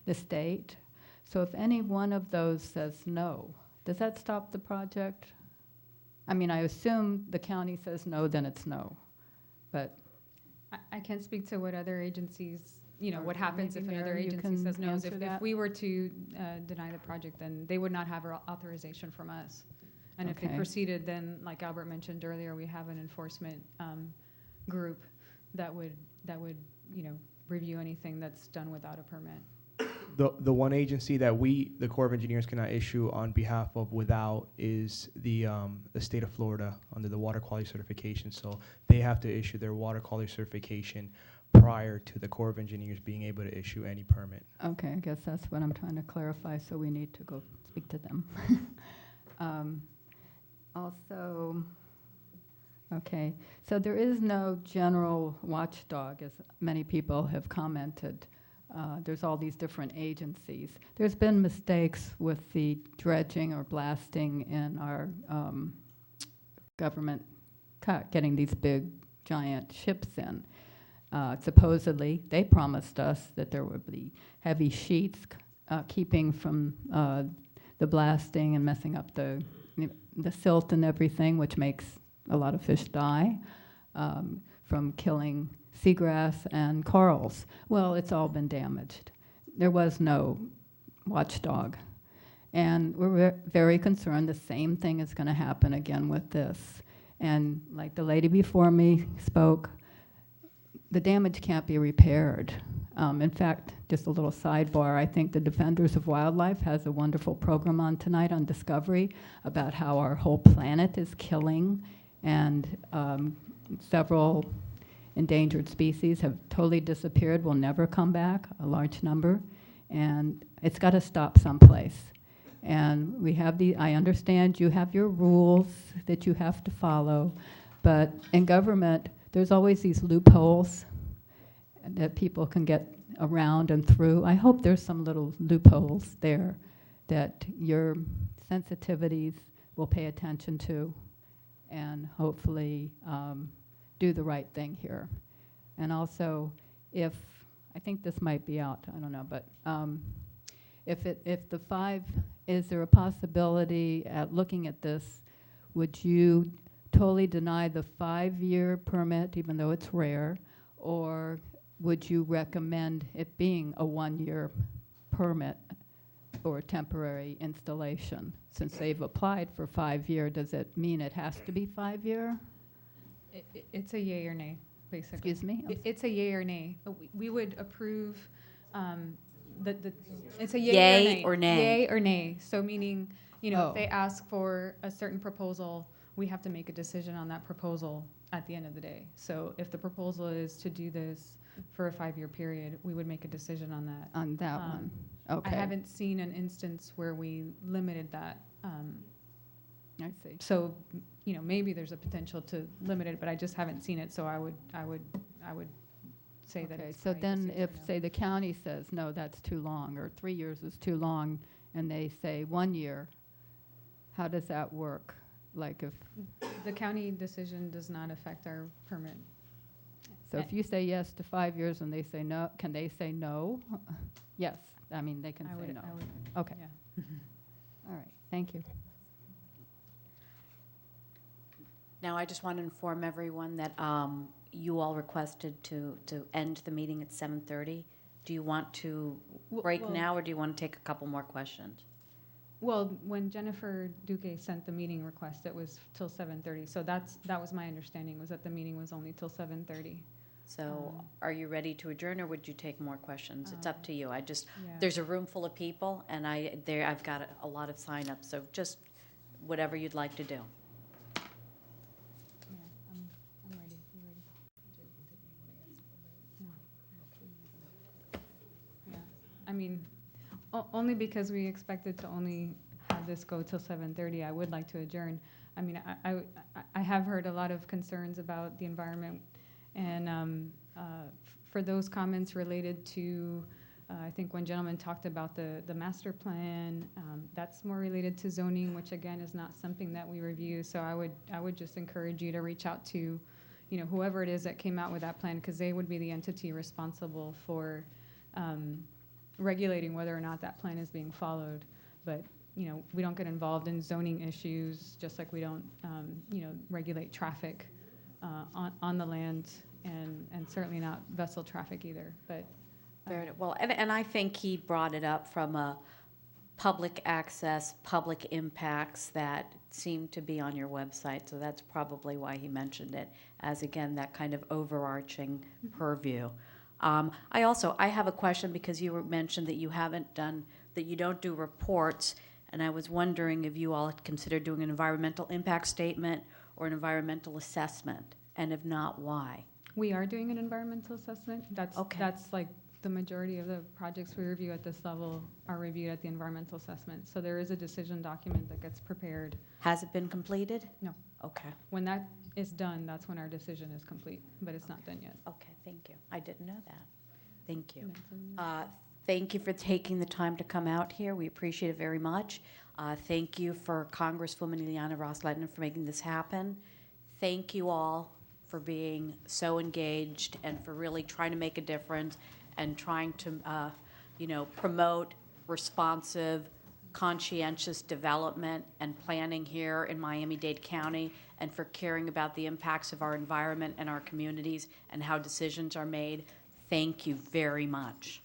the state. So if any one of those says no, does that stop the project? I mean, I assume the county says no, then it's no, but. I can't speak to what other agencies, you know, Or what happens if maybe another Mary, you agency can says no. answer If that? we were to deny the project, then they would not have our authorization from us. And if they Okay. proceeded, then, like Albert mentioned earlier, we have an enforcement group that would, you know, review anything that's done without a permit. The one agency that the Corps of Engineers cannot issue on behalf of without is the state of Florida under the water quality certification. So they have to issue their water quality certification prior to the Corps of Engineers being able to issue any permit. Okay, I guess that's what I'm trying to clarify, so we need to go speak to them. Also, okay, so there is no general watchdog, as many people have commented. There's all these different agencies. There's been mistakes with the dredging or blasting in our government cut, getting these big, giant ships in. Supposedly, they promised us that there would be heavy sheets keeping from the blasting and messing up the silt and everything, which makes a lot of fish die, from killing seagrass and corals. Well, it's all been damaged. There was no watchdog. And we're very concerned the same thing is going to happen again with this. And like the lady before me spoke, the damage can't be repaired. In fact, just a little sidebar, I think the Defenders of Wildlife has a wonderful program on tonight on Discovery about how our whole planet is killing, and several endangered species have totally disappeared, will never come back, a large number, and it's got to stop someplace. And we have I understand you have your rules that you have to follow, but in government, there's always these loopholes that people can get around and through. I hope there's some little loopholes there that your sensitivities will pay attention to, and hopefully do the right thing here. And also, I think this might be out, I don't know, but if the 5, is there a possibility at looking at this, would you totally deny the 5-year permit, even though it's rare, or would you recommend it being a 1-year permit or temporary installation? Since they've applied for 5-year, does it mean it has to be 5-year? It's a yay or nay, basically. Excuse me? It's a yay or nay. We would approve it's a Yay or nay? Yay or nay. So meaning, you know, Oh. if they ask for a certain proposal, we have to make a decision on that proposal at the end of the day. So if the proposal is to do this for a 5-year period, we would make a decision on that. On that one, okay. I haven't seen an instance where we limited that. I see. So, you know, maybe there's a potential to limit it, but I just haven't seen it. So I would say that Okay, it's so fine, then just yes or if, no. say, the county says, no, that's too long, or 3 years is too long, and they say 1 year, how does that work? Like if, The county decision does not affect our permit. so if you say yes to 5 years and they say no, can they say no? Yes, I mean, they can I say would- no. I would- Okay, Yeah. all right, thank you. Now, I just want to inform everyone that you all requested to end the meeting at 7:30. Do you want to break well- now, or do you want to take a couple more questions? Well, when Jennifer Duque sent the meeting request, it was till 7:30. So that was my understanding, was that the meeting was only till 7:30. So are you ready to adjourn, or would you take more questions? It's up to you. I just, Yeah. there's a room full of people, and I've got a lot of signups, so just whatever you'd like to do. Yeah, I'm ready. You ready? Yeah. Yeah, I mean, only because we expected to only have this go till 7:30, I would like to adjourn. I mean, I have heard a lot of concerns about the environment, and for those comments related to, I think one gentleman talked about the master plan, that's more related to zoning, which again is not something that we review. So I would just encourage you to reach out to, whoever it is that came out with that plan, because they would be the entity responsible for regulating whether or not that plan is being followed. But, we don't get involved in zoning issues, just like we don't, regulate traffic on the land, and certainly not vessel traffic either. But Well, and I think he brought it up from a public access, public impacts that seem to be on your website, so that's probably why he mentioned it, as again, that kind of overarching purview. I have a question, because you mentioned that you don't do reports, and I was wondering if you all had considered doing an environmental impact statement or an environmental assessment, and if not, why? we are doing an environmental assessment. That's like the majority of the projects we review at this level are reviewed at the environmental assessment. So there is a decision document that gets prepared. Has it been completed? No. Okay. When that is done, that's when our decision is complete, but it's not done yet. Okay, thank you. I didn't know that. Thank you. Thank you for taking the time to come out here. We appreciate it very much. Thank you for Congresswoman Ileana Ros-Lehtinen for making this happen. Thank you all for being so engaged and for really trying to make a difference and trying to, promote responsive, conscientious development and planning here in Miami-Dade County, and for caring about the impacts of our environment and our communities and how decisions are made. Thank you very much.